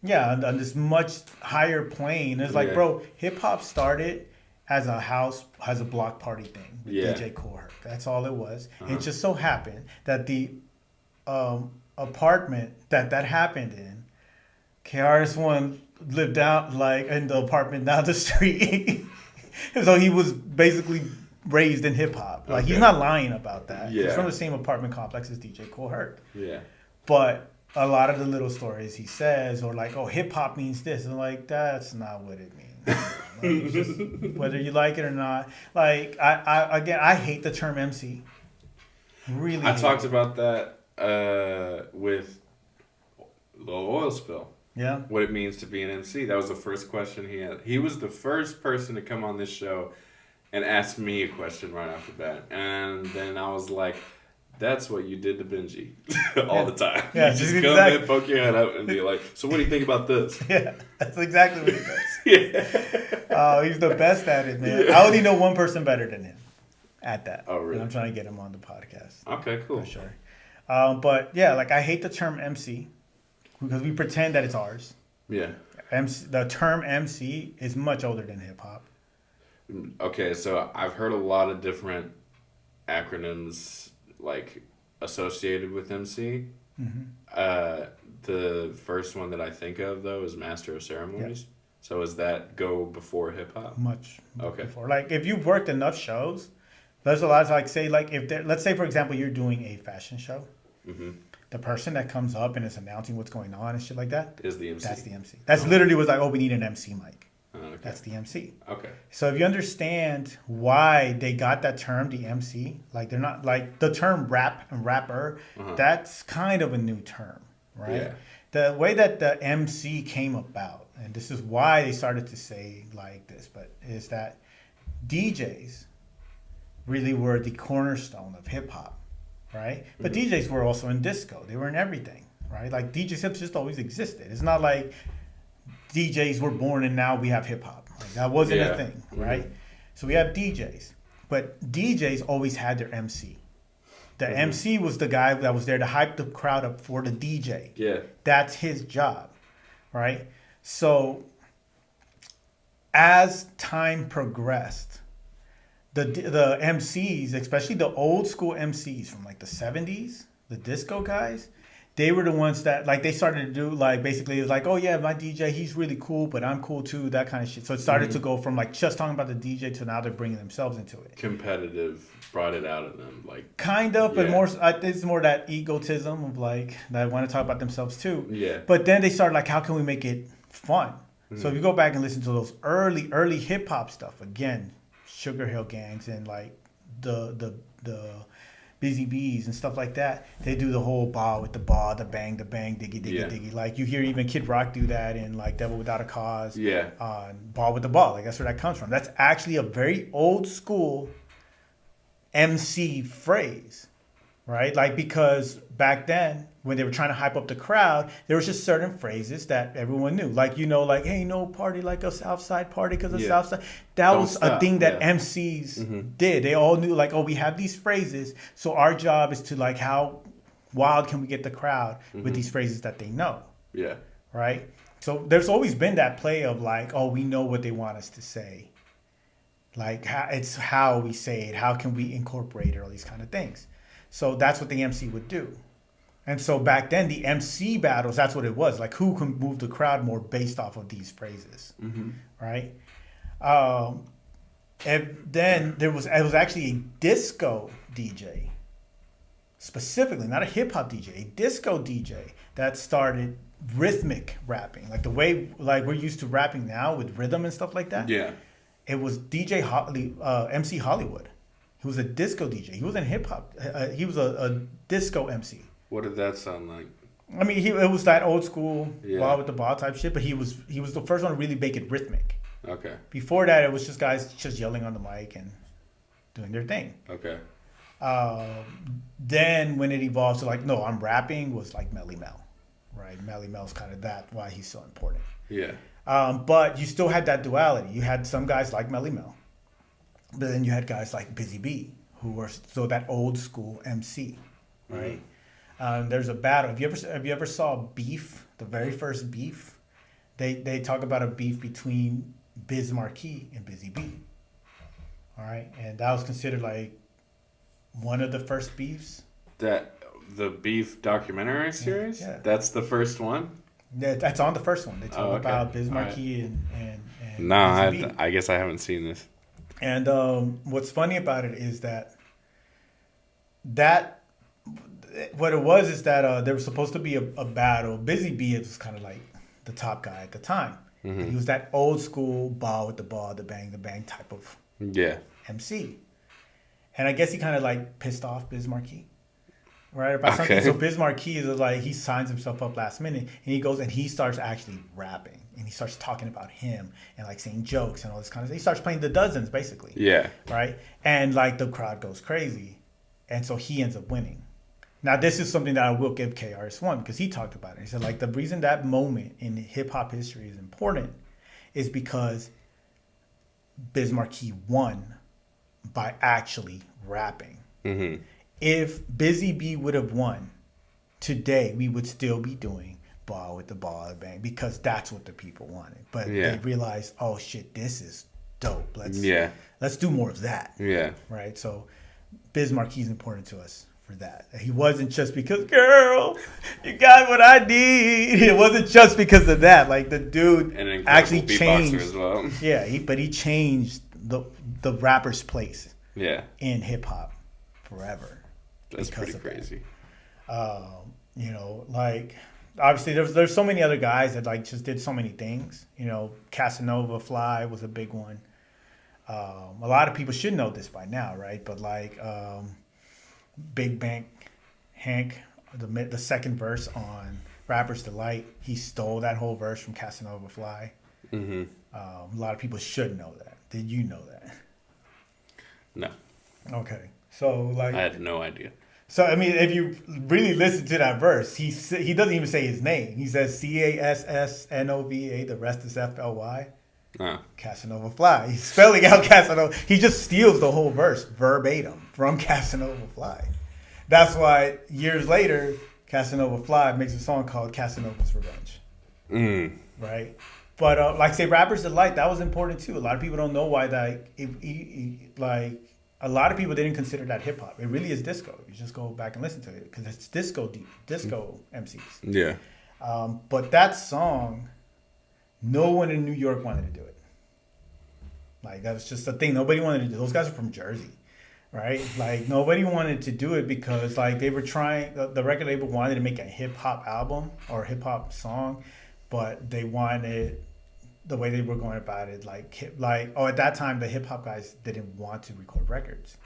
yeah on this much higher plane. It's like Yeah. bro, hip hop started as a block party thing with Yeah. DJ Kool Herc. That's all it was. Uh-huh. It just so happened that the apartment that happened in, KRS-One lived out like in the apartment down the street. So he was basically raised in hip hop. Like he's Okay. not lying about that. He's Yeah. from the same apartment complex as DJ Kool Herc. Yeah. But a lot of the little stories he says, or like, hip hop means this, and like that's not what it means. Like, it's just, whether you like it or not. Like I hate the term MC. Really, I hate talked it. about that with the oil spill. Yeah. What it means to be an MC. That was the first question he had. He was the first person to come on this show and ask me a question right off the bat. And then I was like, That's what you did to Benji all the time. Yeah, you just just come exactly. in, poke your head out, and be like, "So what do you think about this?" Yeah, that's exactly what he does. Yeah. He's the best at it, man. I only know one person better than him at that. Oh, really? And I'm trying to get him on the podcast. Okay, cool. For sure. But yeah, like I hate the term MC because we pretend that it's ours. Yeah. The term MC is much older than hip hop. Okay, so I've heard a lot of different acronyms like associated with MC. Mm-hmm. The first one that I think of though is Master of Ceremonies. Yeah. So does that go before hip hop? Much okay. Before. Like if you've worked enough shows, there's a lot of like say like if let's say for example you're doing a fashion show. Mm-hmm. The person that comes up and is announcing what's going on and shit like that is the MC. That's the MC. That's literally was like, oh, we need an MC mic. Okay. That's the MC. Okay. So if you understand why they got that term, the MC, like they're not like the term rap and rapper, that's kind of a new term, right? Yeah. The way that the MC came about, and this is why they started to say like this, but is that DJs really were the cornerstone of hip hop, right? But DJs were also in disco. They were in everything, right? Like DJs have just always existed. It's not like DJs were born and now we have hip hop. Like, that wasn't a thing, right? So we have DJs, but DJs always had their MC. The MC was the guy that was there to hype the crowd up for the DJ. Yeah. That's his job, right? So as time progressed, the MCs, especially the old school MCs from like the 70s, the disco guys, they were the ones that like they started to do like basically it's like, oh yeah, my DJ, he's really cool, but I'm cool too, that kind of shit. So it started to go from like just talking about the DJ to now they're bringing themselves into it. Competitive brought it out of them, like kind of, but more it's more that egotism of like they want to talk about themselves too. Yeah. But then they started like, how can we make it fun? So if you go back and listen to those early hip hop stuff, again, Sugar Hill Gangs and like the Busy Bees and stuff like that, they do the whole ball with the ball, the bang, diggy, diggy. Like you hear even Kid Rock do that in like Devil Without a Cause. Yeah. Ball with the ball, like that's where that comes from. That's actually a very old school MC phrase, right? Like because back then when they were trying to hype up the crowd, there was just certain phrases that everyone knew. Like, you know, like, hey, no party like a Southside party because of Southside. That was a thing that MCs did. They all knew like, oh, we have these phrases. So our job is to like, how wild can we get the crowd with these phrases that they know? Yeah. Right? So there's always been that play of like, oh, we know what they want us to say. Like, it's how we say it. How can we incorporate it? All these kind of things. So that's what the MC would do. And so back then, the MC battles, that's what it was. Like, who can move the crowd more based off of these phrases, right? And then it was actually a disco DJ, specifically, not a hip-hop DJ, a disco DJ that started rhythmic rapping. Like the way like we're used to rapping now with rhythm and stuff like that. Yeah. It was MC Hollywood. He was a disco DJ. He wasn't hip-hop. He was a disco MC. What did that sound like? I mean, it was that old school ball with the ball type shit, but he was the first one to really make it rhythmic. Okay. Before that, it was just guys just yelling on the mic and doing their thing. Okay. Then when it evolved to like, no, I'm rapping, was like Melly Mel, right? Melly Mel's kind of why he's so important. Yeah. But you still had that duality. You had some guys like Melly Mel, but then you had guys like Busy Bee, who were still that old school MC, right? Mm-hmm. There's a battle. Have you ever saw Beef? The very first Beef, they talk about a beef between Biz Markie and Busy Bee. All right, and that was considered like one of the first beefs. That the Beef documentary series. Yeah. That's the first one. Yeah, that's on the first one. They talk about Biz Markie and no, I guess I haven't seen this. And what's funny about it is that what it was is that there was supposed to be a battle. Busy Bee was kind of like the top guy at the time. Mm-hmm. He was that old school ball with the ball, the bang type of MC. And I guess he kind of like pissed off Biz Markie, right? About something. So Biz Markie is like, he signs himself up last minute and he goes and he starts actually rapping and he starts talking about him and like saying jokes and all this kind of stuff. He starts playing the dozens basically. Yeah. Right? And like the crowd goes crazy. And so he ends up winning. Now, this is something that I will give KRS-One because he talked about it. He said, like, the reason that moment in hip hop history is important is because Biz Markie won by actually rapping. Mm-hmm. If Busy B would have won today, we would still be doing Ball with the Ball Bang because that's what the people wanted. But Yeah. they realized, oh shit, this is dope. Yeah. Let's do more of that. Yeah. Right. So Biz Markie is important to us for that. He wasn't just because, girl, you got what I need. It wasn't just because of that. Like the dude And an actually incredible changed. beatboxer as well. Yeah, but he changed the rapper's place Yeah. in hip hop forever. That's pretty of crazy. You know, like obviously there's so many other guys that like just did so many things. You know, Casanova Fly was a big one. A lot of people should know this by now, right? But like Big Bank Hank, the second verse on Rapper's Delight, he stole that whole verse from Casanova Fly. Mm-hmm. A lot of people should know that. Did you know that? No. Okay. So like I had no idea. So I mean, if you really listen to that verse, he doesn't even say his name. He says Cassnova. The rest is Fly. Casanova Fly. He's spelling out Casanova. He just steals the whole verse verbatim from Casanova Fly. That's why years later, Casanova Fly makes a song called Casanova's Revenge. Mm. Right. But like say, Rapper's Delight, that was important too. A lot of people don't know why that. Like. A lot of people didn't consider that hip hop. It really is disco. You just go back and listen to it because it's disco MCs. Yeah. But that song, no one in New York wanted to do it. Like that was just a thing. Nobody wanted to do. Those guys are from Jersey, right? Like nobody wanted to do it because like they were trying. The record label wanted to make a hip hop album or a hip hop song, but they wanted. The way they were going about it, at that time the hip hop guys didn't want to record records.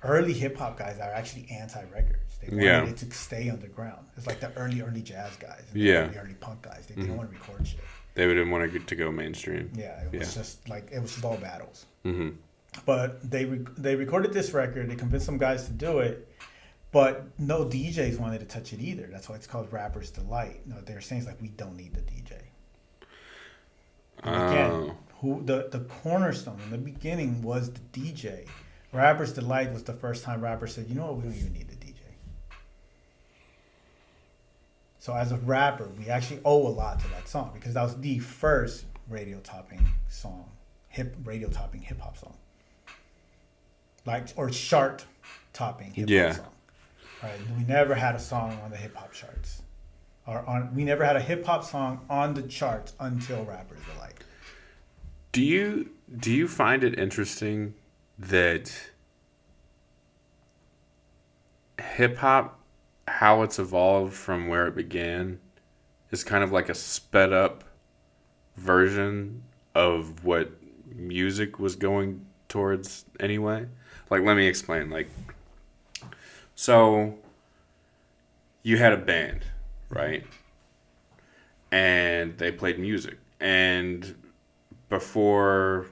Early hip hop guys are actually anti-records. They wanted it to stay underground. It's like the early jazz guys, and the early punk guys. They didn't want to record shit. They didn't want to go mainstream. Yeah, it was just all battles. Mm-hmm. But they recorded this record. They convinced some guys to do it, but no DJs wanted to touch it either. That's why it's called Rapper's Delight. No, they're saying it's like we don't need the DJ. And again, the cornerstone in the beginning was the DJ. Rapper's Delight was the first time rappers said, you know what, we don't even need the DJ. So as a rapper, we actually owe a lot to that song because that was the first radio topping hip hop song. Or chart topping hip hop song. Right? We never had a song on the hip hop charts. We never had a hip hop song on the charts until Rapper's Delight. Do you find it interesting that hip hop, how it's evolved from where it began, is kind of like a sped up version of what music was going towards anyway? Like, let me explain. Like, so you had a band, right? And they played music. And before,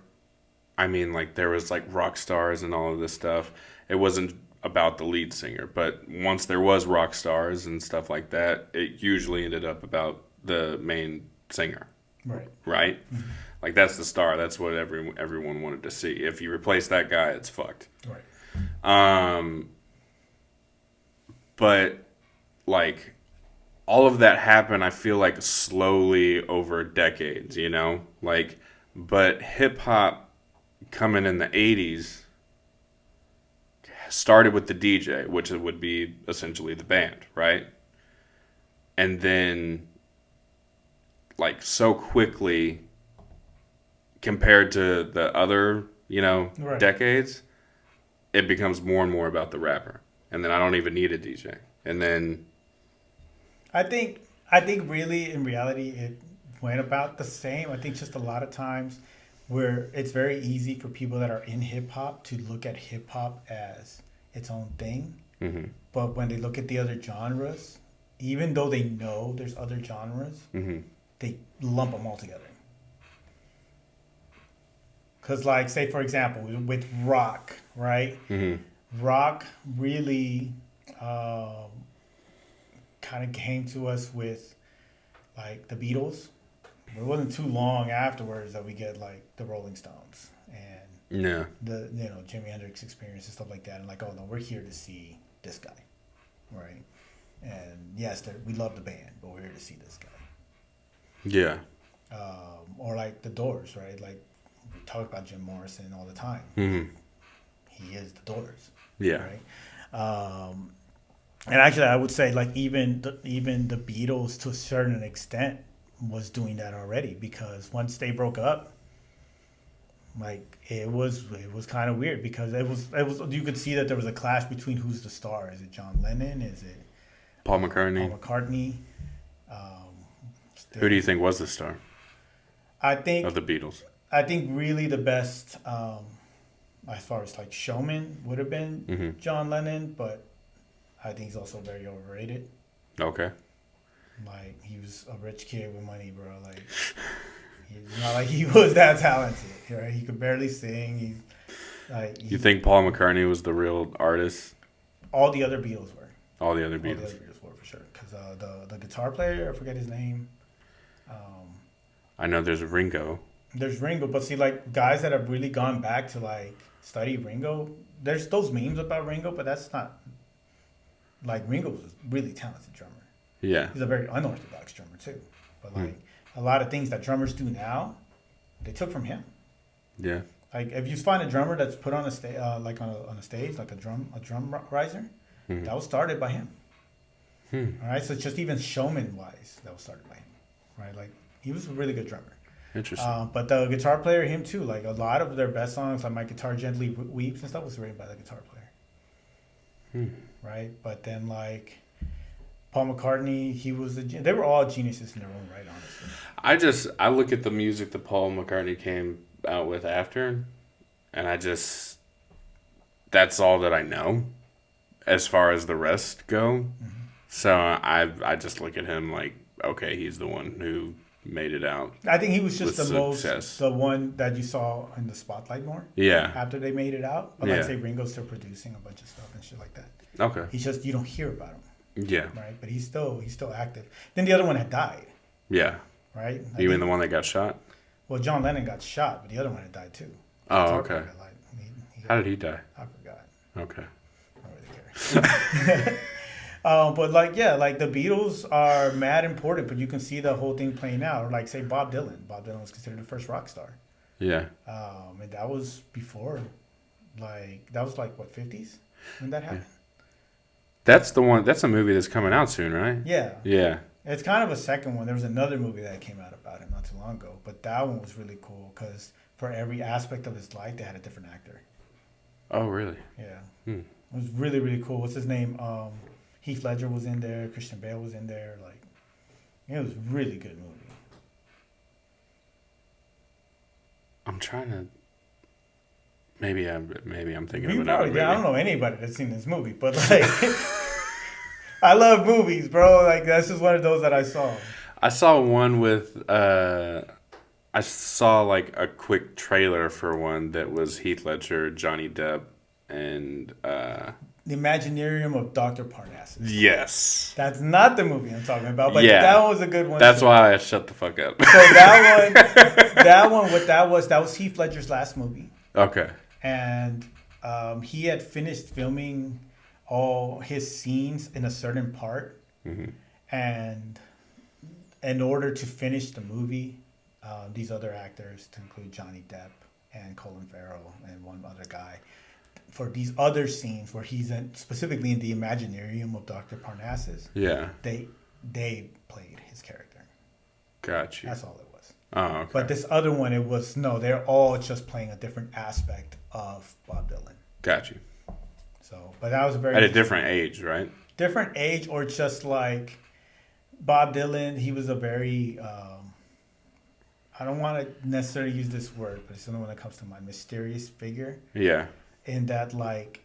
there was like rock stars and all of this stuff. It wasn't about the lead singer, but once there was rock stars and stuff like that, it usually ended up about the main singer. Right? Mm-hmm. Like that's the star. That's what everyone wanted to see. If you replace that guy, it's fucked. Right. But like all of that happened, I feel like slowly over decades, you know? But hip hop coming in the 80s started with the DJ, which would be essentially the band, right? And then so quickly compared to the other, decades, it becomes more and more about the rapper. And then I don't even need a DJ. And then I think really in reality it went about the same. I think just a lot of times where it's very easy for people that are in hip hop to look at hip hop as its own thing. Mm-hmm. But when they look at the other genres, even though they know there's other genres, mm-hmm. they lump them all together. Because say for example, with rock, right? Mm-hmm. Rock really kind of came to us with like the Beatles. It wasn't too long afterwards that we get like the Rolling Stones and Yeah. the Jimi Hendrix Experience and stuff like that. And like, oh no, we're here to see this guy, right? And yes, we love the band, but we're here to see this guy. Yeah. Or like the Doors, right? Like we talk about Jim Morrison all the time. Mm-hmm. He is the Doors. Yeah. Right. And actually, I would say like even the Beatles to a certain extent was doing that already, because once they broke up, like it was kind of weird, because it was you could see that there was a clash between who's the star. Is it John Lennon? Is it Paul McCartney? Paul McCartney. Who do you think was the star I think of the Beatles? I think really the best, as far as like showman, would have been Mm-hmm. John Lennon, but I think he's also very overrated. Okay. Like he was a rich kid with money, bro. Like it's not like he was that talented, right? He could barely sing. You think Paul McCartney was the real artist? All the other Beatles were. All the other All the Beatles. other Beatles were for sure. Because the guitar player, I forget his name. I know there's Ringo. There's Ringo, but see, like guys that have really gone back to like study Ringo. There's those memes about Ringo, but that's not like Ringo was a really talented drummer. Yeah. He's a very unorthodox drummer too. But like a lot of things that drummers do now, they took from him. Yeah. Like if you find a drummer that's put on a stage, like on a stage, like a drum riser, that was started by him. All right, so it's just even showman wise, that was started by him. Right, like he was a really good drummer. Interesting. But the guitar player, him too. Like a lot of their best songs, like "My Guitar Gently Weeps" and stuff, was written by the guitar player. Right, but then like Paul McCartney, they were all geniuses in their own right, honestly. I look at the music that Paul McCartney came out with after, and that's all that I know as far as the rest go. So I just look at him like, okay, he's the one who made it out. I think he was just with the success. the one that you saw in the spotlight more. Yeah. After they made it out, but Yeah. like say Ringo's still producing a bunch of stuff and shit like that. Okay. He's just, you don't hear about him, Yeah. right? But he's still active. Then the other one had died, Yeah. right? You mean the one that got shot? Well, John Lennon got shot, but the other one had died too. Oh, Guitar okay. player, like, How did he die? I forgot. Okay. I don't really care. But like, yeah, like the Beatles are mad important, but you can see the whole thing playing out. Or like, say Bob Dylan. Bob Dylan was considered the first rock star. Yeah. And that was before, that was like what, 50s when that happened. That's the one. That's a movie that's coming out soon, right? Yeah. Yeah. It's kind of a second one. There was another movie that came out about him not too long ago, but that one was really cool because for every aspect of his life, they had a different actor. Oh, really? Yeah. Hmm. It was really, really cool. What's his name? Heath Ledger was in there. Christian Bale was in there. Like, it was a really good movie. I'm trying to. Maybe I'm thinking You of another probably movie. did. I don't know anybody that's seen this movie, but like, I love movies, bro. Like, that's just one of those that I saw. I saw one with. I saw like a quick trailer for one that was Heath Ledger, Johnny Depp, and. The Imaginarium of Dr. Parnassus. Yes. That's not the movie I'm talking about, but Yeah. that one was a good one. That's too. why I shut the fuck up. So that was Heath Ledger's last movie, Okay. and he had finished filming all his scenes in a certain part, and in order to finish the movie, these other actors, to include Johnny Depp and Colin Farrell and one other guy, for these other scenes where he's specifically in the Imaginarium of Dr. Parnassus, Yeah. they played his character. Got you. That's all it was. Oh, okay. But this other one, they're all just playing a different aspect of Bob Dylan. Got you. So, but that was a very At a different age, right? different age, or just like Bob Dylan, he was a very, I don't want to necessarily use this word, but it's the only one that comes to mind, mysterious figure. Yeah. In that, like,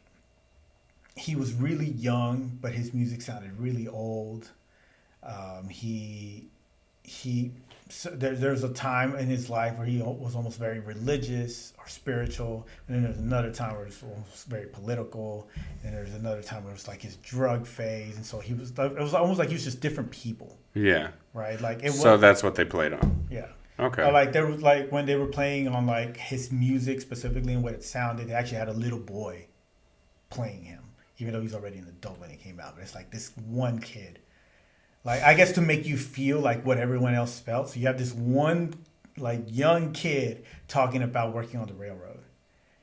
he was really young, but his music sounded really old. He there's a time in his life where he was almost very religious or spiritual, and then there's another time where it's almost very political, and there's another time where it was like his drug phase, and so it was almost like he was just different people. Yeah. Right. So that's what they played on. Yeah. Okay. Like there was like when they were playing on like his music specifically and what it sounded, they actually had a little boy playing him, even though he's already an adult when it came out. But it's like this one kid. Like, I guess to make you feel like what everyone else felt. So you have this one, like, young kid talking about working on the railroad.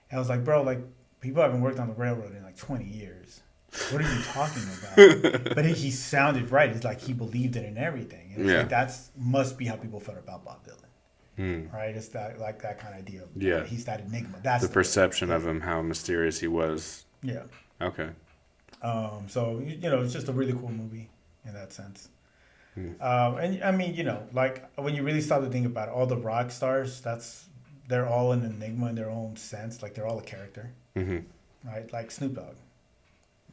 And I was like, bro, like, people haven't worked on the railroad in, like, 20 years. What are you talking about? But he sounded right. It's like he believed it in everything. And it's like must be how people felt about Bob Dylan. Right? It's that kind of idea. Of, he's that enigma. That's the perception of him, how mysterious he was. Yeah. Okay. So, it's just a really cool movie in that sense. And I mean, like when you really start to think about it, all the rock stars, they're all an enigma in their own sense. Like they're all a character, right? Like Snoop Dogg,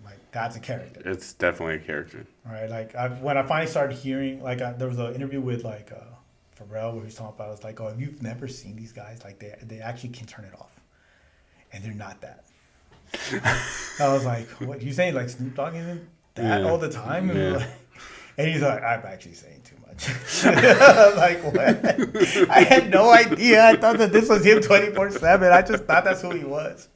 like that's a character. It's definitely a character, right? Like when I finally started hearing, like there was an interview with like Pharrell where he's talking about, it's like, oh, if you've never seen these guys, like they actually can turn it off, and they're not that. I was like, what you saying? Like Snoop Dogg isn't that all the time? And he's like, I'm actually saying too much. I was like, what? I had no idea. I thought that this was him 24/7. I just thought that's who he was.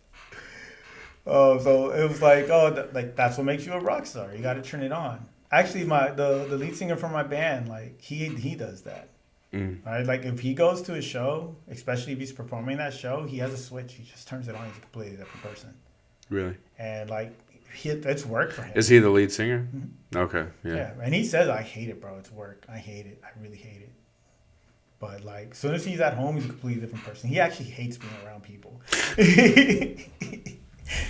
So it was like, like that's what makes you a rock star. You got to turn it on. Actually, the lead singer from my band, like he does that. Right? Like if he goes to a show, especially if he's performing that show, he has a switch. He just turns it on. He's a completely different person. Really? And like it's work for him. Is he the lead singer? Mm-hmm. Okay, yeah. And he says, I hate it, bro. It's work. I hate it. I really hate it. But like, as soon as he's at home, he's a completely different person. He actually hates being around people.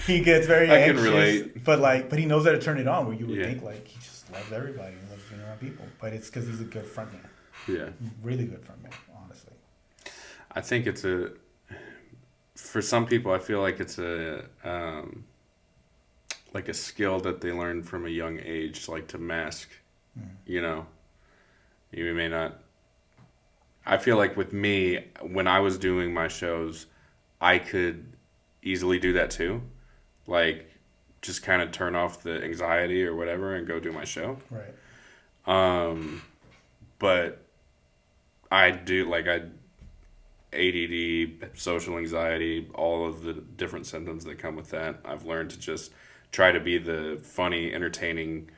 He gets very anxious. I can relate. But he knows how to turn it on. Where you would think like he just loves everybody and loves being around people. But it's because he's a good frontman. Yeah. Really good frontman, honestly. I think for some people, I feel like it's like a skill that they learn from a young age, like to mask, you may not. I feel like with me, when I was doing my shows, I could easily do that too. Like, just kind of turn off the anxiety or whatever and go do my show. Right. But I do, like, ADD, social anxiety, all of the different symptoms that come with that. I've learned to just try to be the funny, entertaining,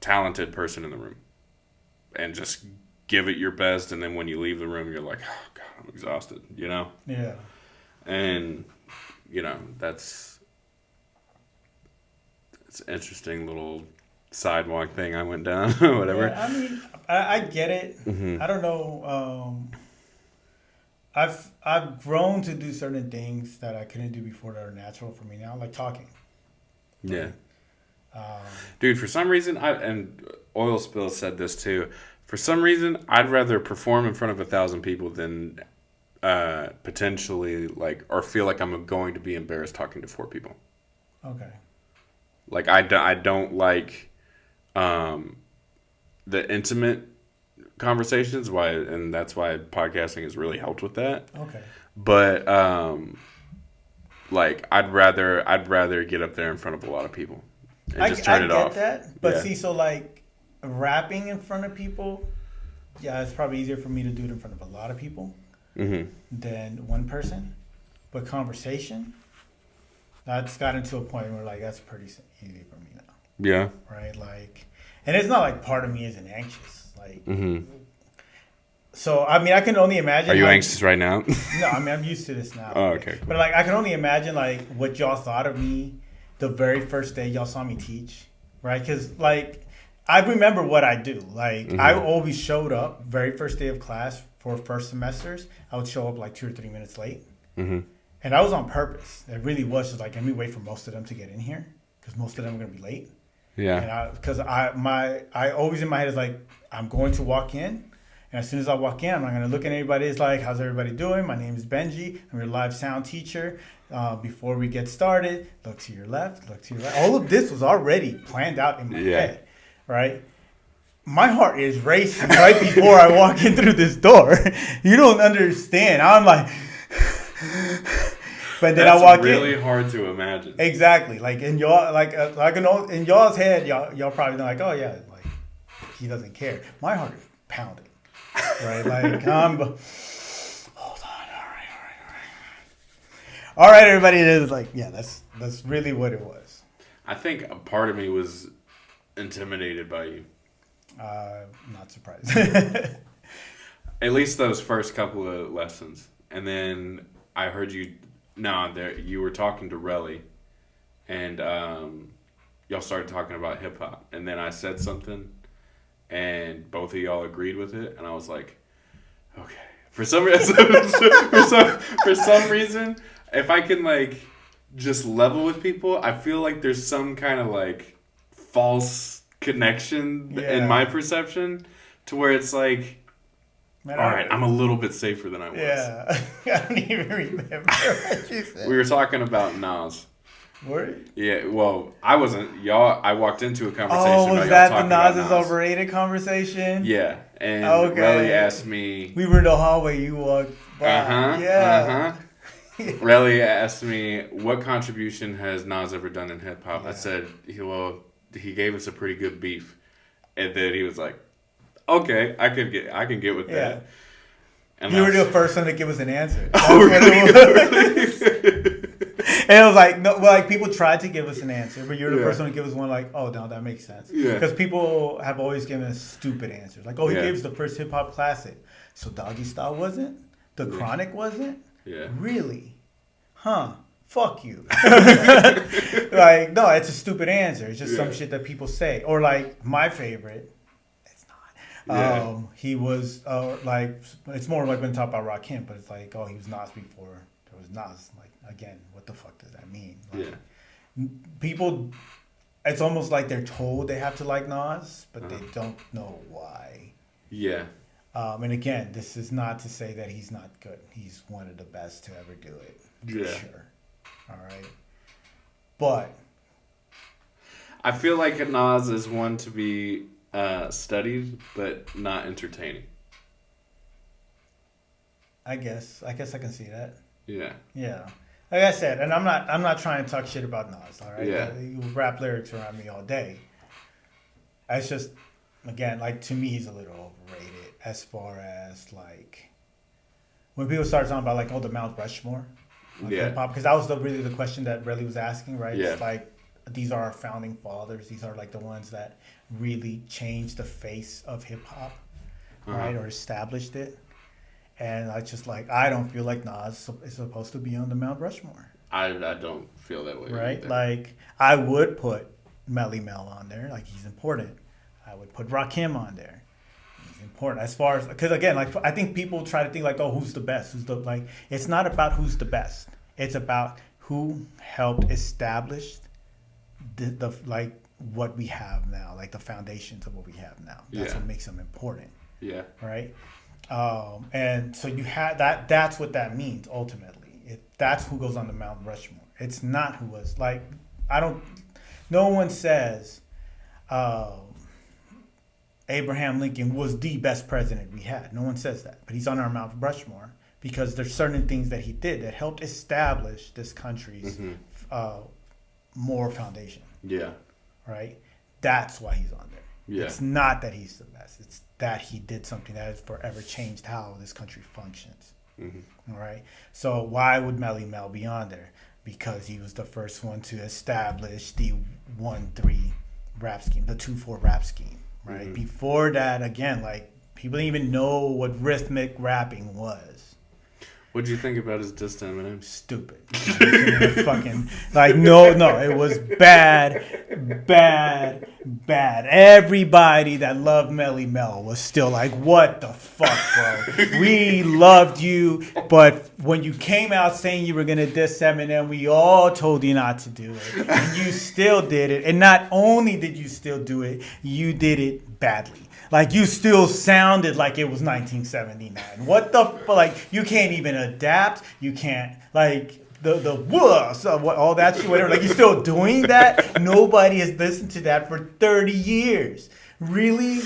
talented person in the room. And just give it your best, and then when you leave the room, you're like, oh, God, I'm exhausted, Yeah. And, it's an interesting little sidewalk thing I went down, or whatever. Yeah, I mean, I get it. Mm-hmm. I don't know. I've grown to do certain things that I couldn't do before that are natural for me now, like talking. Yeah. Dude, for some reason, and Oil Spill said this too. For some reason, I'd rather perform in front of 1,000 people than potentially or feel like I'm going to be embarrassed talking to 4 people. Okay. Like I don't like the intimate conversations, and that's why podcasting has really helped with that. Okay. But I'd rather get up there in front of a lot of people and just turn it off. I get that, but see, so like rapping in front of people, yeah, it's probably easier for me to do it in front of a lot of people than one person. But conversation, that's gotten to a point where like that's pretty easy for me now. Yeah. Right, like, and it's not like part of me isn't anxious, like. So I mean, I can only imagine. Are you anxious right now? No, I mean I'm used to this now. Oh, okay. But like I can only imagine like what y'all thought of me the very first day y'all saw me teach, right? Because like I remember what I do. Like I always showed up very first day of class for first semesters. I would show up like 2 or 3 minutes late, and that was on purpose. It really was just like let me wait for most of them to get in here because most of them are gonna be late. Yeah. Because I always in my head is like I'm going to walk in. And as soon as I walk in, I'm not going to look at anybody. It's like, how's everybody doing? My name is Benji. I'm your live sound teacher. Before we get started, look to your left, look to your right. All of this was already planned out in my head, right? my heart is racing right before I walk in through this door. You don't understand. I'm like, but then That's I walk really in. hard to imagine. Exactly. Like in y'all, like in y'all's head, y'all probably like, oh yeah, like he doesn't care. My heart is pounding, right? Like I'm. Hold on. All right, everybody. It is like, yeah, that's really what it was. I think a part of me was intimidated by you. Not surprised. At least those first couple of lessons, and then I heard you. No, there you were talking to Relly, and y'all started talking about hip hop, and then I said something, and both of y'all agreed with it, and I was like, okay. For some reason, for some reason, if I can like just level with people, I feel like there's some kind of like false connection in my perception to where it's like. Man, all right, I'm a little bit safer than I was. Yeah, I don't even remember what you said. We were talking about Nas. Were you? Yeah, well, I wasn't. Y'all, I walked into a conversation Oh, about was y'all that the talking about Nas is overrated conversation? Yeah, and Okay. Relly asked me. We were in the hallway. You walked by. Yeah. Relly asked me, what contribution has Nas ever done in hip hop? Yeah. I said, he gave us a pretty good beef, and then he was like, okay, I can get with that. And you were the first one to give us an answer. That's oh, what really? it was. And it was like, no, well, like people tried to give us an answer, but you're the first one to give us one. Like, oh no, that makes sense. Yeah. Because people have always given us stupid answers. Like, oh, he gave us the first hip hop classic. So Doggy Style wasn't. The Chronic wasn't. Yeah. Really? Huh? Fuck you. Like, no, it's a stupid answer. It's just some shit that people say. Or like my favorite. Yeah. He was like, it's more like when we talk about Rakim, but it's like, oh, he was Nas before there was Nas. Like, again, what the fuck does that mean? Like, people, it's almost like they're told they have to like Nas, but they don't know why. Yeah. And again, this is not to say that he's not good. He's one of the best to ever do it. For sure. All right. But I feel like Nas is one to be studied, but not entertaining. I guess I can see that. Yeah. Yeah. Like I said, and I'm not trying to talk shit about Nas, all right? Yeah. You rap lyrics around me all day. It's just, again, like to me he's a little overrated as far as like when people start talking about like, oh, the Mount Rushmore of hip hop, because that was really the question that Relly was asking, right? Yeah. It's like these are our founding fathers. These are like the ones that really changed the face of hip hop, right? Or established it. And I just like, I don't feel like Nas is supposed to be on the Mount Rushmore. I don't feel that way. Right? Either. Like, I would put Melly Mel on there. Like, he's important. I would put Rakim on there. He's important. As far as, because again, like, I think people try to think like, oh, who's the best? Like, it's not about who's the best. It's about who helped establish the like, what we have now, like the foundations of what we have now. That's what makes them important. Yeah. Right? And so you have that's what that means ultimately. That's who goes on the Mount Rushmore. It's not who was like, no one says Abraham Lincoln was the best president we had. No one says that, but he's on our Mount Rushmore because there's certain things that he did that helped establish this country's moral foundation. Yeah. Right? That's why he's on there. Yeah. It's not that he's the best. It's that he did something that has forever changed how this country functions. All right? So why would Melly Mel be on there? Because he was the first one to establish the 1-3 rap scheme, the 2-4 rap scheme, right? Before that, again, like, people didn't even know what rhythmic rapping was. What did you think about his diss to Eminem? Stupid. Fucking, like, no, it was bad. Everybody that loved Melly Mel was still like, what the fuck, bro? We loved you, but when you came out saying you were going to diss Eminem, we all told you not to do it. And you still did it. And not only did you still do it, you did it badly. Like, you still sounded like it was 1979. What the like, you can't even adapt. You can't, like, all that shit, whatever. Like, you're still doing that? Nobody has listened to that for 30 years. Really?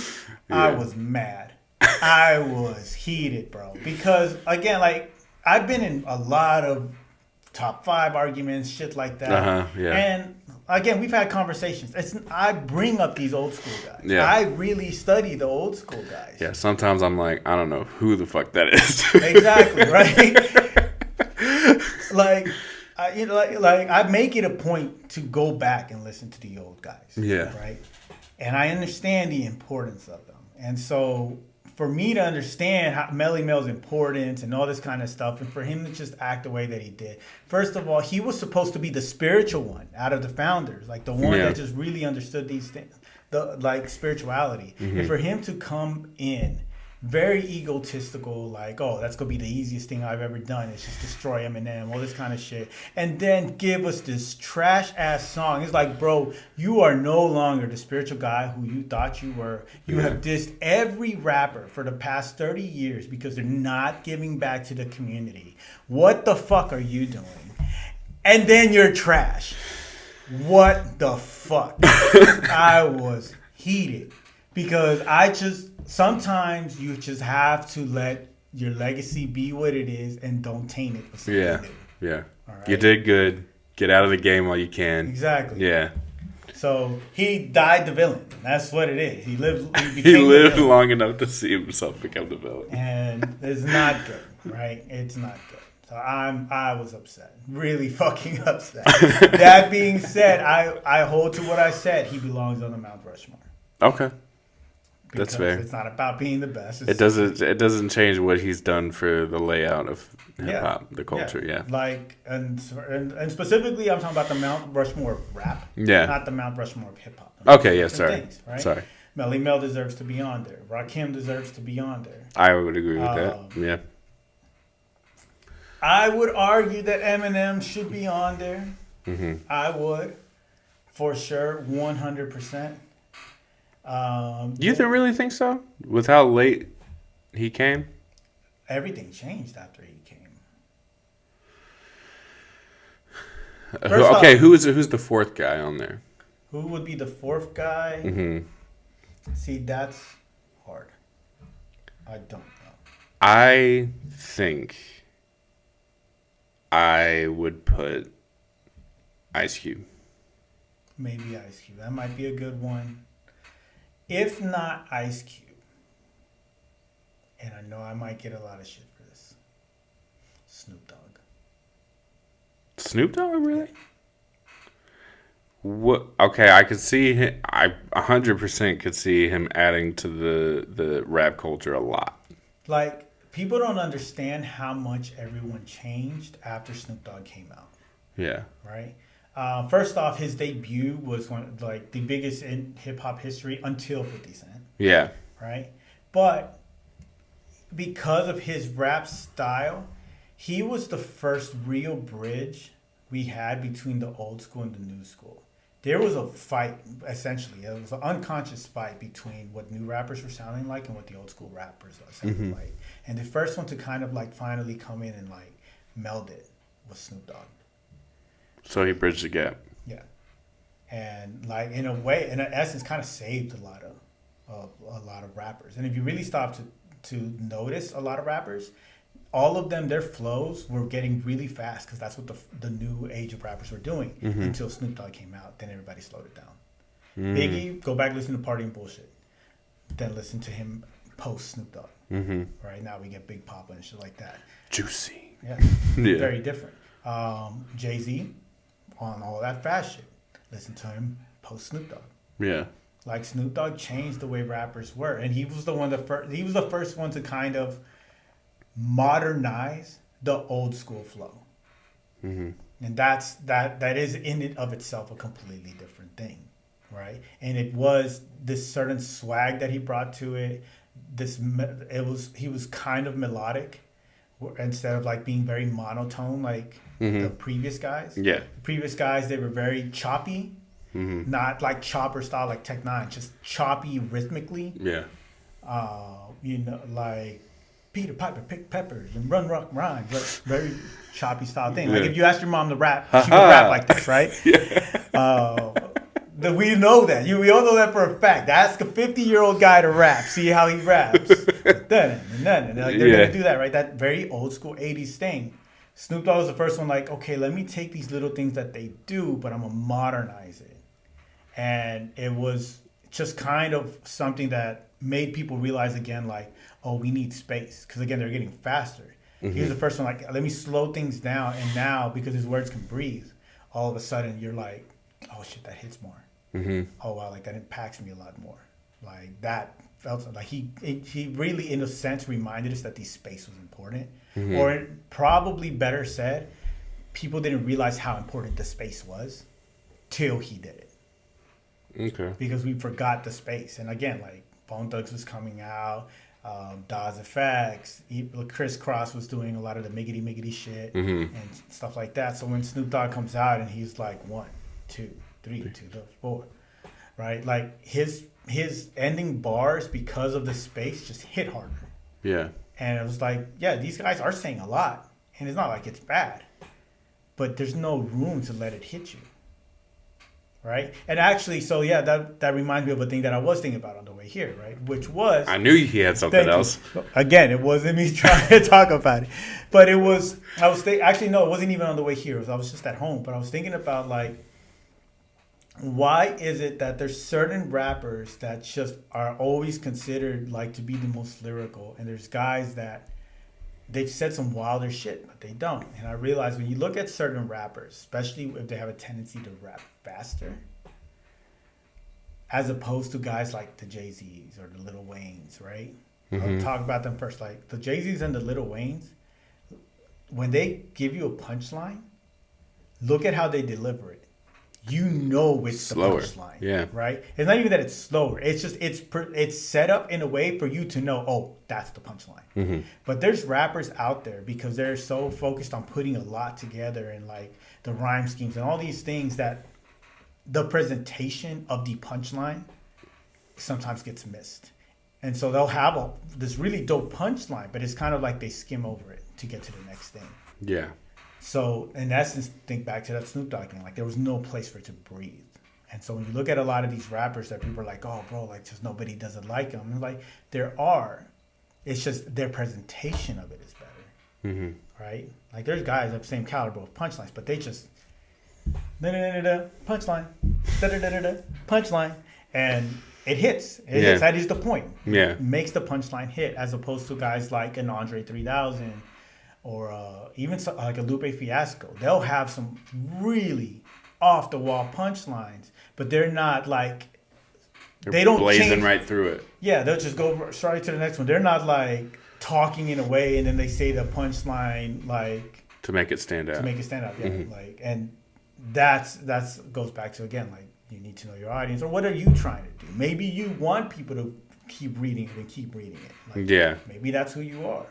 I was mad. I was heated, bro. Because again, like I've been in a lot of top 5 arguments, shit like that. Yeah. And again, we've had conversations. I bring up these old school guys. Yeah. I really study the old school guys. Yeah, sometimes I'm like, I don't know who the fuck that is. Exactly, right? Like, I make it a point to go back and listen to the old guys. Yeah. Right? And I understand the importance of them. And so for me to understand how Melly Mel's importance and all this kind of stuff, and for him to just act the way that he did, first of all, he was supposed to be the spiritual one out of the founders, like the one that just really understood these things, the like spirituality. And for him to come in very egotistical, like, oh, that's gonna be the easiest thing I've ever done. It's just destroy Eminem, all this kind of shit, and then give us this trash ass song. It's like, bro, you are no longer the spiritual guy who you thought you were. You have dissed every rapper for the past 30 years because they're not giving back to the community. What the fuck are you doing? And then you're trash. What the fuck? I was heated because sometimes you just have to let your legacy be what it is and don't taint it with something new. Yeah. Right? You did good. Get out of the game while you can. Exactly. Yeah. So he died the villain. That's what it is. He lived long enough to see himself become the villain. And it's not good, right? It's not good. So I was upset. Really fucking upset. That being said, I hold to what I said. He belongs on the Mount Rushmore. Okay. Because that's fair. It's not about being the best. It doesn't change what he's done for the layout of hip hop, the culture. Yeah. Like and specifically, I'm talking about the Mount Rushmore of rap. Yeah. Not the Mount Rushmore of hip hop. Okay. Yeah. Sorry. Things, right? Sorry. Melly Mel deserves to be on there. Rakim deserves to be on there. I would agree with that. Yeah. I would argue that Eminem should be on there. Mm-hmm. I would, for sure, 100%. You really think so? With how late he came? Everything changed after he came. Who's the fourth guy on there? Who would be the fourth guy? Mm-hmm. See, that's hard. I don't know. I think I would put Ice Cube. Maybe Ice Cube. That might be a good one. If not Ice Cube, and I know I might get a lot of shit for this, Snoop Dogg. Snoop Dogg, really? What? Okay, I could see him. I 100% could see him adding to the rap culture a lot. Like, people don't understand how much everyone changed after Snoop Dogg came out. Yeah. Right? First off, his debut was the biggest in hip hop history until 50 Cent. Yeah. Right? But because of his rap style, he was the first real bridge we had between the old school and the new school. There was a fight, essentially. It was an unconscious fight between what new rappers were sounding like and what the old school rappers sounded like. And the first one to kind of like finally come in and like meld it was Snoop Dogg. So he bridged the gap. Yeah. And like in a way, in essence, kind of saved a lot of rappers. And if you really stop to notice a lot of rappers, all of them, their flows were getting really fast because that's what the new age of rappers were doing until Snoop Dogg came out. Then everybody slowed it down. Biggie, go back, listen to Party and Bullshit. Then listen to him post Snoop Dogg. Right now we get Big Papa and shit like that. Juicy. Yeah. Very different. Jay-Z on all that fast shit. Listen to him post Snoop Dogg. Yeah. Like Snoop Dogg changed the way rappers were, and he was the first one to kind of modernize the old school flow. And that is in and of itself a completely different thing, right? And it was this certain swag that he brought to it. He was kind of melodic instead of like being very monotone like the previous guys. Yeah. The previous guys, they were very choppy, not like chopper style like Tech Nine, just choppy rhythmically. Yeah. Like Peter Piper picked peppers and run rock rhymes, like very choppy style thing. Like if you asked your mom to rap, she would rap like this, right? We know that. We all know that for a fact. Ask a 50-year-old guy to rap. See how he raps. Then, like, they're going to do that, right? That very old school 80s thing. Snoop Dogg was the first one like, okay, let me take these little things that they do, but I'm going to modernize it. And it was just kind of something that made people realize again, like, oh, we need space. Because, again, they're getting faster. Mm-hmm. He was the first one like, let me slow things down. And now, because his words can breathe, all of a sudden you're like, oh, shit, that hits more. Mm-hmm. Oh, wow, like that impacts me a lot more. Like that felt like he really, in a sense, reminded us that the space was important. Mm-hmm. Or probably better said, people didn't realize how important the space was till he did it. Okay. Because we forgot the space. And again, like Bone Thugs was coming out, Dawes Effects, Chris Cross was doing a lot of the miggity shit and stuff like that. So when Snoop Dogg comes out and he's like 1, 2, 3, 2, 4, right? Like his ending bars because of the space just hit harder. Yeah. And it was like, yeah, these guys are saying a lot, and it's not like it's bad, but there's no room to let it hit you. Right? And actually, so yeah, that reminds me of a thing that I was thinking about on the way here, right? Which was... I knew he had something else. Again, it wasn't me trying to talk about it. But it was... Actually, no, it wasn't even on the way here. I was just at home. But I was thinking about, like, why is it that there's certain rappers that just are always considered, like, to be the most lyrical? And there's guys that... they've said some wilder shit, but they don't. And I realize when you look at certain rappers, especially if they have a tendency to rap faster, as opposed to guys like the Jay-Z's or the Lil Waynes, right? Mm-hmm. I'll talk about them first. Like the Jay-Z's and the Lil Waynes, when they give you a punchline, look at how they deliver it. You know it's slower. The punchline, yeah. Right? It's not even that it's slower. It's just it's set up in a way for you to know, oh, that's the punchline. Mm-hmm. But there's rappers out there because they're so focused on putting a lot together and like the rhyme schemes and all these things that the presentation of the punchline sometimes gets missed. And so they'll have this really dope punchline, but it's kind of like they skim over it to get to the next thing. Yeah. So in essence, think back to that Snoop Dogg thing. Like there was no place for it to breathe. And so when you look at a lot of these rappers that people are like, oh, bro, like just nobody doesn't like them. And like there are. It's just their presentation of it is better. Mm-hmm. Right? Like there's guys of the same caliber of punchlines, but they just punchline, punchline. And it hits. It hits. That is the point. Yeah. It makes the punchline hit as opposed to guys like an Andre 3000 or even like a Lupe Fiasco. They'll have some really off-the-wall punchlines, but they're not like... They don't blazing change. Right through it. Yeah, they'll just go straight to the next one. They're not like talking in a way and then they say the punchline like... To make it stand out. To make it stand out, yeah. Mm-hmm. Like, and that's goes back to, again, like, you need to know your audience. Or what are you trying to do? Maybe you want people to keep reading it and keep reading it. Like, yeah. Maybe that's who you are.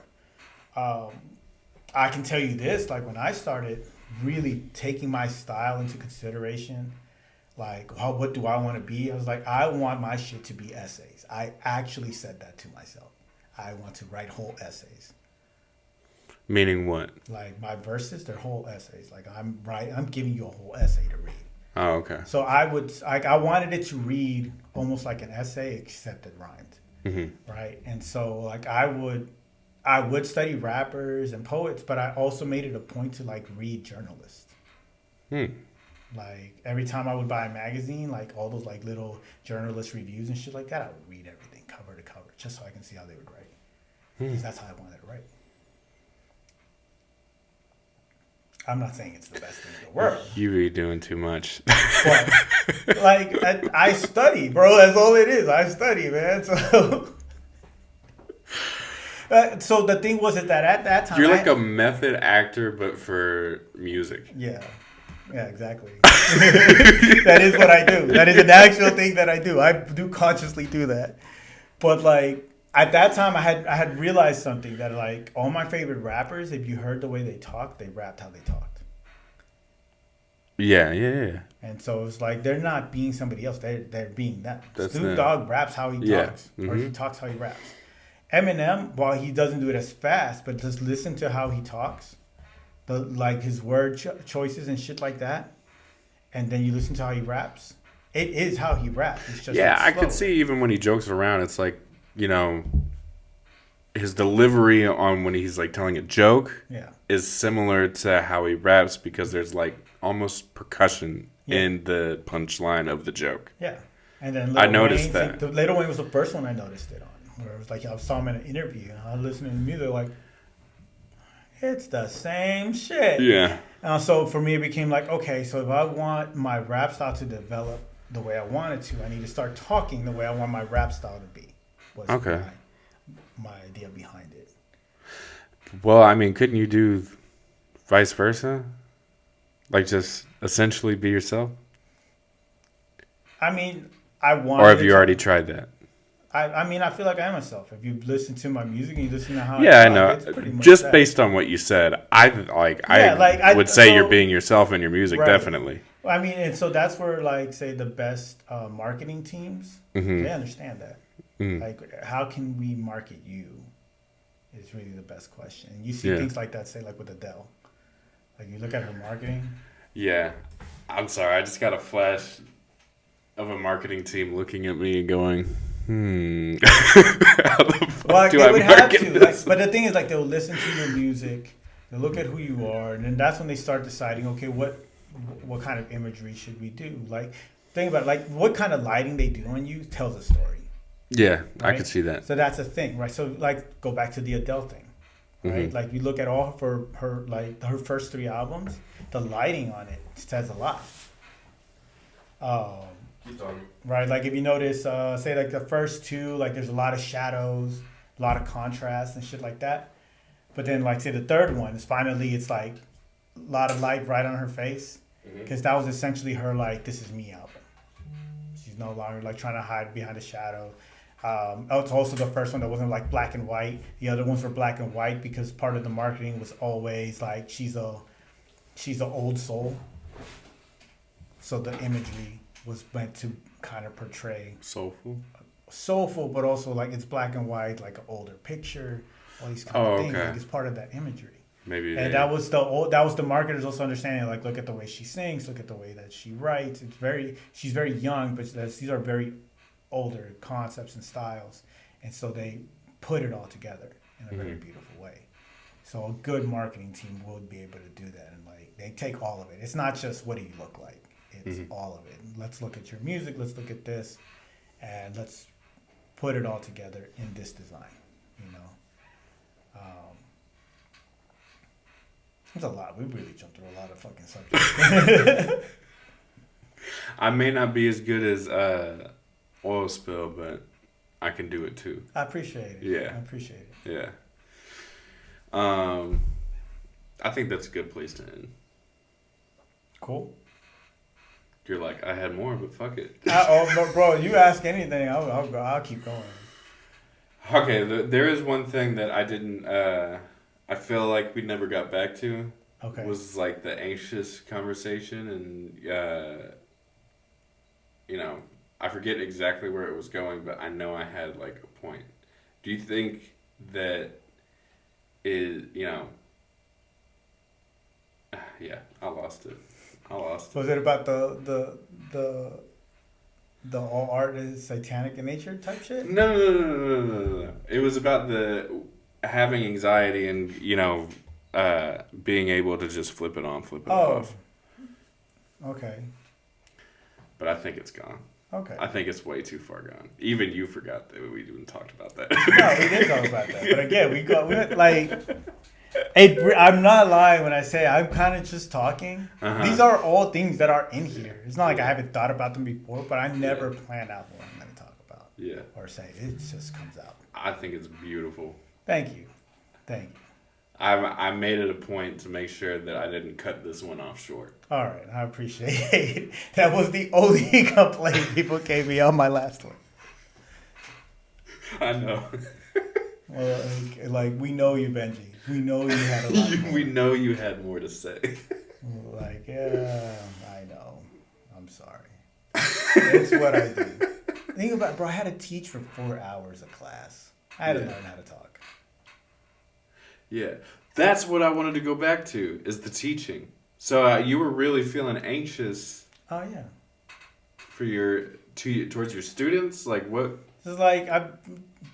I can tell you this, like when I started really taking my style into consideration, like what do I want to be? I was like, I want my shit to be essays. I actually said that to myself. I want to write whole essays. Meaning what? Like my verses, they're whole essays. Like I'm giving you a whole essay to read. Oh, okay. So I wanted it to read almost like an essay, except it rhymed. Mm-hmm. Right? And so like I would study rappers and poets, but I also made it a point to like read journalists. Like every time I would buy a magazine, like all those like little journalist reviews and shit like that, I would read everything cover to cover just so I can see how they would write. Because that's how I wanted to write. I'm not saying it's the best thing in the world. You be doing too much. But like I study, bro. That's all it is. I study, man. So. So the thing was that at that time... You're like a method actor, but for music. Yeah. Yeah, exactly. That is what I do. That is an actual thing that I do. I do consciously do that. But like, at that time, I had realized something that like, all my favorite rappers, if you heard the way they talked, they rapped how they talked. Yeah. And so it's like, they're not being somebody else. They're being them. Snoop Dogg raps how he talks. Mm-hmm. Or he talks how he raps. Eminem, while he doesn't do it as fast, but just listen to how he talks, like his word choices and shit like that, and then you listen to how he raps, It is how he raps. It's just Yeah, like I could slow. see even when he jokes around, it's like, his delivery on when he's like telling a joke Yeah. is similar to how he raps because there's like almost percussion Yeah. in the punchline of the joke. Yeah. And then I Lil noticed Wayne, that. the Lil Wayne was the first one I noticed it on. Where it was like I saw him in an interview and I was listening to the music like, it's the same shit. Yeah. So for me, it became like, okay, so if I want my rap style to develop the way I want it to, I need to start talking the way I want my rap style to be. Was Okay. my idea behind it. Well, I mean, couldn't you do vice versa? Like just essentially be yourself? I mean, I wanted. Or have you to, already tried that? I mean, I feel like I am myself. If you listen to my music and you listen to how Yeah, I I talk, know. it's pretty much Just that. based on what you said, I would say so, you're being yourself in your music, right. definitely. I mean, and so that's where, like, say the best marketing teams, they understand that. Like, how can we market you? Is really the best question. And you see things like that, say, like with Adele. Like, you look at her marketing. Yeah. I'm sorry. I just got a flash of a marketing team looking at me and going, how the fuck Well, do they I would have market to. this? But the thing is, like, they'll listen to your music, they'll look at who you are, and then that's when they start deciding, okay, what kind of imagery should we do? Like, think about it, like what kind of lighting they do on you tells a story. Yeah, I Right? could see that. So that's a thing, right? So like, go back to the Adele thing, right? Like, you look at all of her first 3 albums, the lighting on it says a lot. Right, like if you notice, say like the first 2, like there's a lot of shadows, a lot of contrast and shit like that. But then, like, say the third one is finally, it's like a lot of light right on her face, because that was essentially her like, "This is me" album. She's no longer like trying to hide behind a shadow. It's also the first one that wasn't like black and white. The other ones were black and white because part of the marketing was always like she's a old soul. So the imagery was meant to kind of portray soulful, but also like it's black and white, like an older picture, all these kind of things. Okay. Like it's part of that imagery. Maybe. And that was the marketers also understanding. Like, look at the way she sings, look at the way that she writes. She's very young, but these are very older concepts and styles, and so they put it all together in a very beautiful way. So a good marketing team would be able to do that, and like they take all of it. It's not just what do you look like; it's all of it. Let's look at your music. Let's look at this, and let's put it all together in this design. You know, there's a lot. We really jumped through a lot of fucking subjects. I may not be as good as Oil Spill, but I can do it too. I appreciate it. Yeah. I appreciate it. Yeah. I think that's a good place to end. Cool. You're like, I had more, but fuck it. But bro, you ask anything, I'll keep going. Okay, there is one thing that I didn't. I feel like we never got back to. Okay. Was like the anxious conversation, and I forget exactly where it was going, but I know I had like a point. Do you think that is yeah, I lost it. Was it about the all art is satanic in nature type shit? No. It was about the having anxiety and being able to just flip it on, flip it off. Okay. But I think it's gone. Okay. I think it's way too far gone. Even you forgot that we even talked about that. No, we did talk about that. But again, we went like. I'm not lying when I say I'm kind of just talking. These are all things that are in here. It's not like I haven't thought about them before, but I never plan out what I'm going to talk about. Yeah. Or say. It just comes out. I think it's beautiful. Thank you. I made it a point to make sure that I didn't cut this one off short. All right, I appreciate it. That was the only complaint people gave me on my last one. I know. Well, like we know you, Benji. We know you had a lot more. We know you had more to say. Like, yeah, I know. I'm sorry. It's what I do. Think about it, bro. I had to teach for 4 hours of class. I had to learn how to talk. Yeah, that's what I wanted to go back to, is the teaching. So you were really feeling anxious. Oh, yeah. for towards your students? Like what? It's like I'm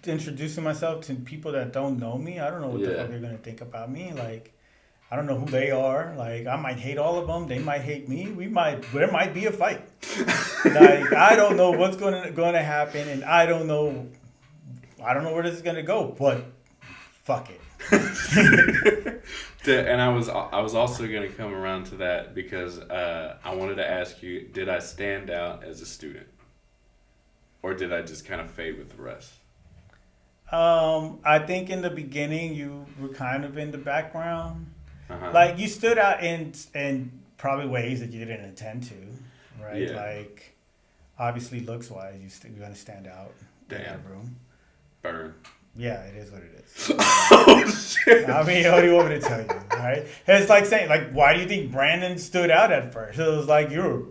introducing myself to people that don't know me. I don't know what the fuck they're gonna think about me. Like I don't know who they are. Like I might hate all of them. They might hate me. There might be a fight. Like I don't know what's gonna happen, and I don't know where this is gonna go. But fuck it. And I was also going to come around to that because I wanted to ask you, did I stand out as a student, or did I just kind of fade with the rest? I think in the beginning you were kind of in the background. Uh-huh. Like you stood out in probably ways that you didn't intend to, right? Yeah. Like obviously looks wise, you're gonna stand out in that room. Burn. Yeah, it is what it is. Oh shit! I mean, what do you want me to tell you, right? It's like saying, like, why do you think Brandon stood out at first? It was like you're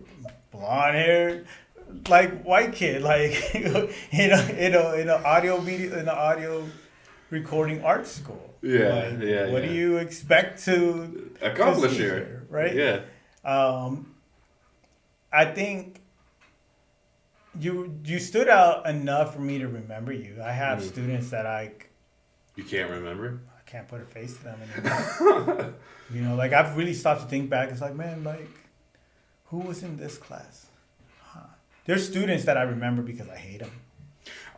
blonde hair, like white kid, like in an audio media, in an audio recording art school. Yeah, like, What do you expect to accomplish here, right? Yeah. I think you stood out enough for me to remember you. I have students that You can't remember? I can't put a face to them anymore. You know, like I've really stopped to think back. It's like, man, like who was in this class? There's students that I remember because I hate them.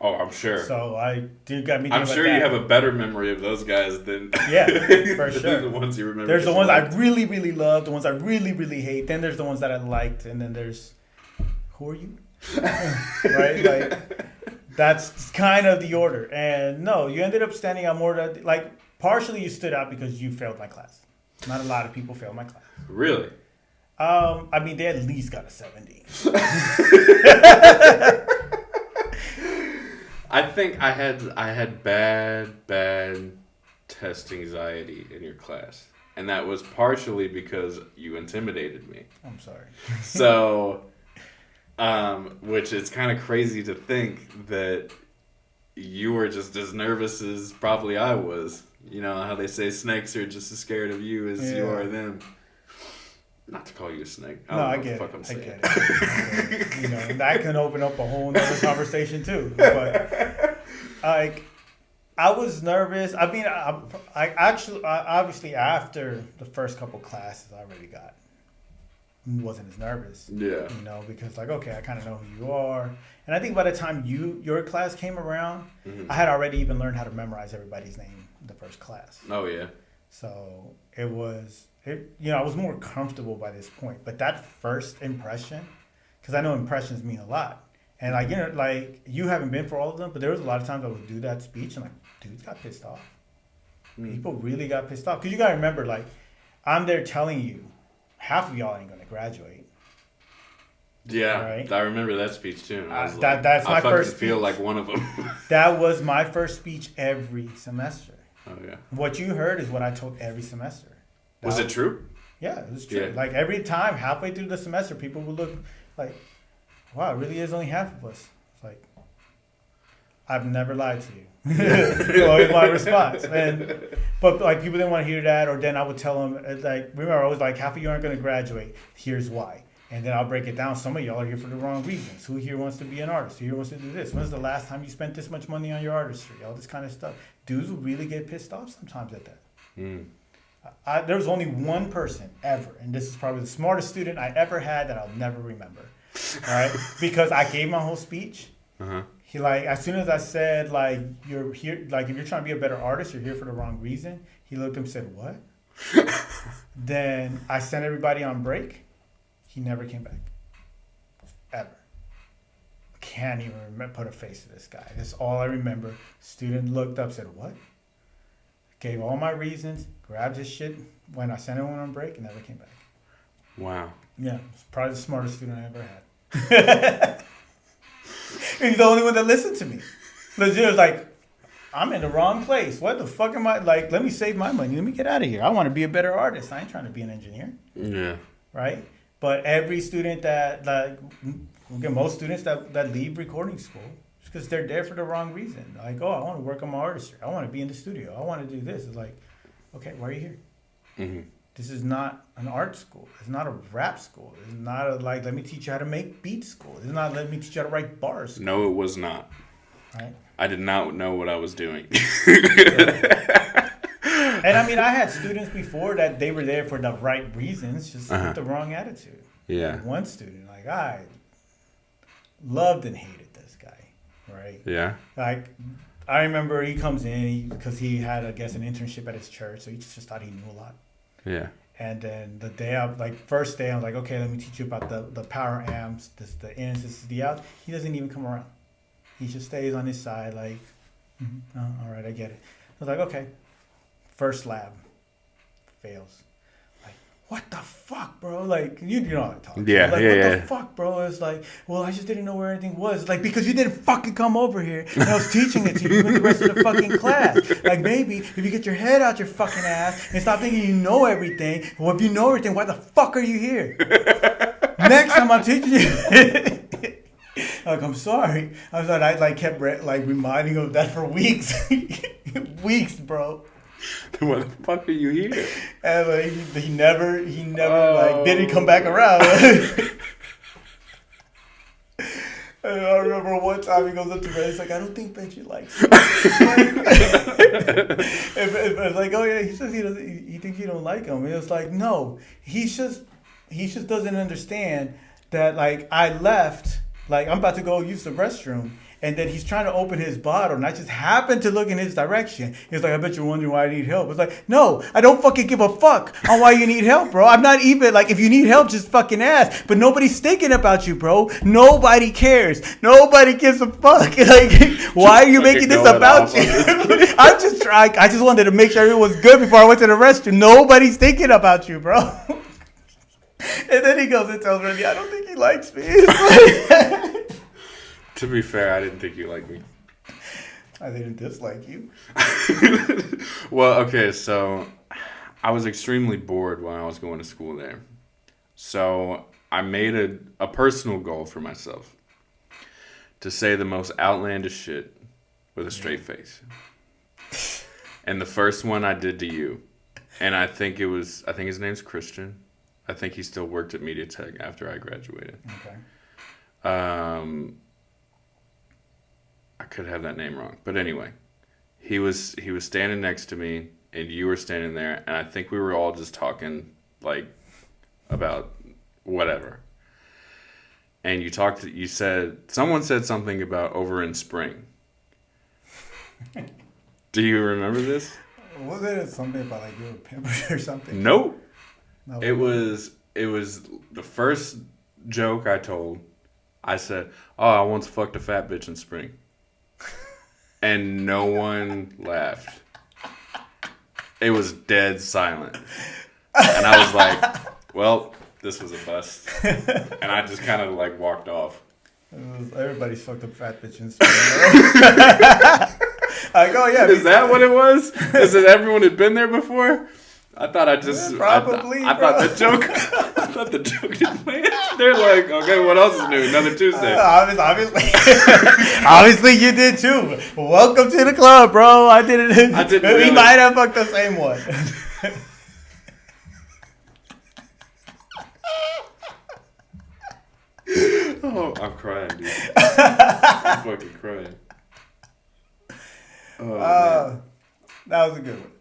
Oh, I'm sure. So you got me. I'm sure you have a better memory of those guys than for sure. The ones you remember. There's the ones I really, really love, the ones I really, really hate. Then there's the ones that I liked, and then there's who are you? Right? Like that's kind of the order. And no, you ended up standing out more. Like partially, you stood out because you failed my class. Not a lot of people failed my class. Really? I mean, they at least got a 70. I think I had bad test anxiety in your class, and that was partially because you intimidated me. I'm sorry. So, which it's kind of crazy to think that you were just as nervous as probably I was. You know how they say snakes are just as scared of you as you are them. Not to call you a snake. I get it. You know, that can open up a whole nother conversation too. But like, I was nervous. I mean, I actually, obviously, after the first couple classes, I really wasn't as nervous. Yeah. You know, because like, okay, I kind of know who you are, and I think by the time your class came around, I had already even learned how to memorize everybody's name in the first class. Oh yeah. So it was. You know, I was more comfortable by this point, but that first impression, because I know impressions mean a lot, and like, you know, like you haven't been for all of them, but there was a lot of times I would do that speech and like dudes got pissed off. People really got pissed off because you gotta remember, like I'm there telling you, half of y'all ain't gonna graduate. Yeah, right? I remember that speech too. That's my first speech. I feel like one of them. That was my first speech every semester. Oh yeah. What you heard is what I told every semester. Was it true? Yeah, it was true. Yeah. Like every time, halfway through the semester, people would look like, wow, it really is only half of us. It's like, I've never lied to you. Always my response. But like people didn't want to hear that, or then I would tell them, like, remember, I was like, half of you aren't going to graduate. Here's why. And then I'll break it down. Some of y'all are here for the wrong reasons. Who here wants to be an artist? Who here wants to do this? When's the last time you spent this much money on your artistry? All this kind of stuff. Dudes will really get pissed off sometimes at that. There was only one person ever, and this is probably the smartest student I ever had that I'll never remember. All right, because I gave my whole speech. He like as soon as I said like you're here, like if you're trying to be a better artist, you're here for the wrong reason. He looked at me and said what? Then I sent everybody on break. He never came back. Ever. Can't even put a face to this guy. That's all I remember. Student looked up, said what? Gave all my reasons, grabbed his shit when I sent everyone on break, and never came back. Wow. Yeah, it's probably the smartest student I ever had. He's the only one that listened to me. Legit was like, I'm in the wrong place. What the fuck am I? Like, let me save my money. Let me get out of here. I want to be a better artist. I ain't trying to be an engineer. Yeah. Right? But every student most students that leave recording school, because they're there for the wrong reason. Like, oh, I want to work on my artistry. I want to be in the studio. I want to do this. It's like, okay, why are you here? This is not an art school. It's not a rap school. It's not a, like, let me teach you how to make beats school. It's not, let me teach you how to write bars. No, it was not. Right? I did not know what I was doing. And I mean, I had students before that they were there for the right reasons, just with the wrong attitude. Yeah. Like one student, like, I loved and hated this guy, right? Yeah. Like, I remember he comes in because he had, I guess, an internship at his church, so he just thought he knew a lot. Yeah. And then the day I first day, I was like, okay, let me teach you about the power amps, the ins, this is the outs. He doesn't even come around. He just stays on his side, like, all right, I get it. I was like, okay. First lab fails. Like, what the fuck, bro? Like, you know how I talk. Yeah, like, yeah, what the fuck, bro? It's like, well, I just didn't know where anything was. Like, because you didn't fucking come over here and I was teaching it to you with the rest of the fucking class. Like, maybe if you get your head out your fucking ass and stop thinking you know everything, well, if you know everything, why the fuck are you here? Next time I'm teaching you. Like, I'm sorry. I was like, I kept reminding him of that for weeks. Weeks, bro. Why the fuck are you here? And like, he never didn't come back around. And I remember one time he goes up to me, he's like, I don't think Benji likes you. It's like, oh yeah, he says he thinks you don't like him. And it's like, no, he just doesn't understand that, like, I left, like, I'm about to go use the restroom. And then he's trying to open his bottle, and I just happened to look in his direction. He's like, I bet you're wondering why I need help. It's like, no, I don't fucking give a fuck on why you need help, bro. I'm not even, like, if you need help, just fucking ask. But nobody's thinking about you, bro. Nobody cares. Nobody gives a fuck. Like, why are you making this about you? I'm just trying. I just wanted to make sure everyone was good before I went to the restroom. Nobody's thinking about you, bro. And then he goes and tells Randy, I don't think he likes me. To be fair, I didn't think you liked me. I didn't dislike you. Well, okay, so I was extremely bored when I was going to school there. So I made a personal goal for myself to say the most outlandish shit with a straight face. And the first one I did to you. And I think his name's Christian. I think he still worked at Media Tech after I graduated. Okay. I could have that name wrong, but anyway, he was standing next to me, and you were standing there, and I think we were all just talking, like, about whatever. And someone said something about over in spring. Do you remember this? Was it something about, like, you were a pimp or something? Nope. No. It was the first joke I told. I said, "Oh, I once fucked a fat bitch in spring." And no one laughed. It was dead silent. And I was like, well, this was a bust. And I just kind of, like, walked off. Everybody's fucked up fat bitch in spring. Like, oh yeah. Is that what it was? Is it everyone had been there before? I thought I just... Probably, I thought the joke didn't land. They're like, okay, what else is new? Another Tuesday. Obviously. Obviously you did too. Welcome to the club, bro. I didn't We really. Might have fucked the same one. Oh, I'm crying, dude. I'm fucking crying. Oh, man. That was a good one.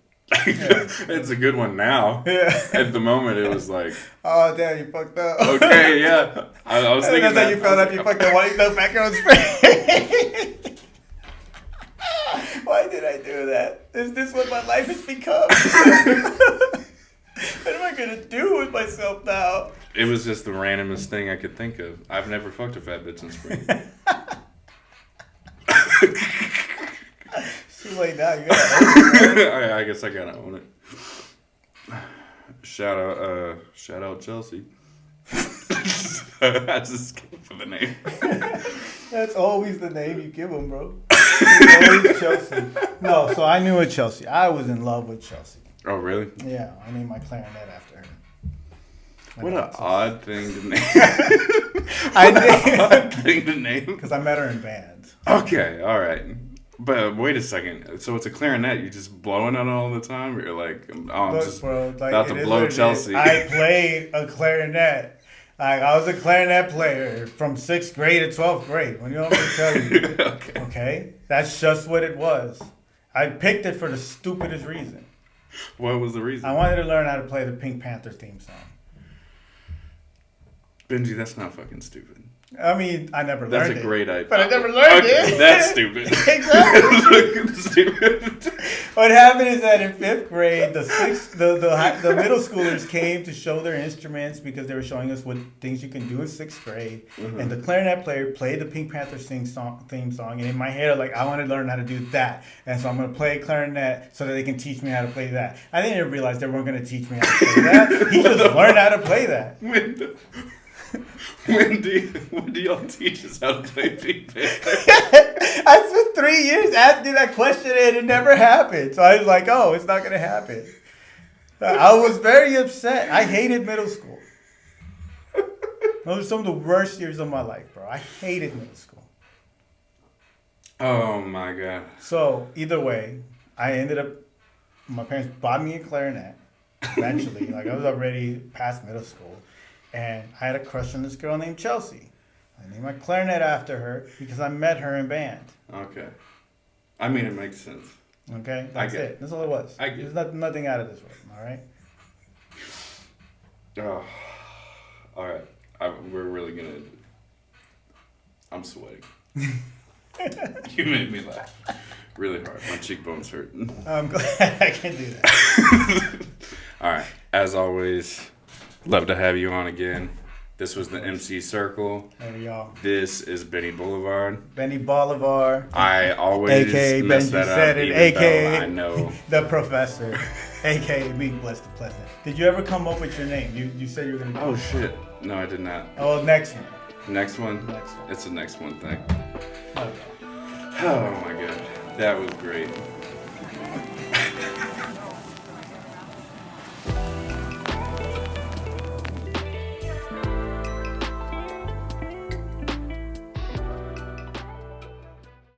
Yeah. It's a good one now. Yeah. At the moment, it was like, oh damn, you fucked up. Okay, yeah. I was thinking that's how you felt after you fucked up white no back on spring. Why did I do that? Is this what my life has become? What am I gonna do with myself now? It was just the randomest thing I could think of. I've never fucked a fat bitch in spring. Too late now. You gotta own it. I guess I gotta own it. Shout out Chelsea. I just came for the name. That's always the name you give them, bro. It's always Chelsea. No, so I knew a Chelsea. I was in love with Chelsea. Oh, really? Yeah, I named my clarinet after her. What an odd thing to name. I did. Odd thing to name. Because I met her in band. Okay, all right. But wait a second. So it's a clarinet. You just blowing it all the time? Or you're like, oh, I'm Look, just bro, like, about it to is blow what it is. Chelsea. I played a clarinet. Like, I was a clarinet player from 6th grade to 12th grade. When you want me to tell you. Okay. Okay? That's just what it was. I picked it for the stupidest reason. What was the reason? I wanted to learn how to play the Pink Panther theme song. Benji, that's not fucking stupid. I mean, I never That's learned a great idea. But I never learned Okay, it. that's stupid. Exactly. Stupid. What happened is that in 5th grade, the middle schoolers came to show their instruments because they were showing us what things you can do in 6th grade. Mm-hmm. And the clarinet player played the Pink Panther theme song. And in my head, like, I want to learn how to do that. And so I'm going to play clarinet so that they can teach me how to play that. I didn't realize they weren't going to teach me how to play that. He just learned how to play that. When do y'all teach us how to play Pink Panther? I spent 3 years asking that question and it never happened. So I was like, oh, it's not going to happen. I was very upset. I hated middle school. Those are some of the worst years of my life, bro. I hated middle school. Oh my god. So either way, I ended up, my parents bought me a clarinet eventually. Like, I was already past middle school. And I had a crush on this girl named Chelsea. I named my clarinet after her because I met her in band. Okay. I mean, it makes sense. Okay? That's get it. That's all it was. I get There's nothing out of this world, all right? Oh. All right. We're really gonna. I'm sweating. You made me laugh really hard. My cheekbones hurt. I'm glad I can do that. All right. As always, love to have you on again. This was the MC Circle. There y'all. This is Benny Boulevard. Benny Bolivar. I always AKA mess Benji that said up, it. even AKA though I know. The Professor. AKA Meek Bless the Pleasant. Did you ever come up with your name? You said you were going to do Oh it. shit! No, I did not. Oh, next one. Next one. Next one. It's the next one thing. Okay. Oh my god, that was great.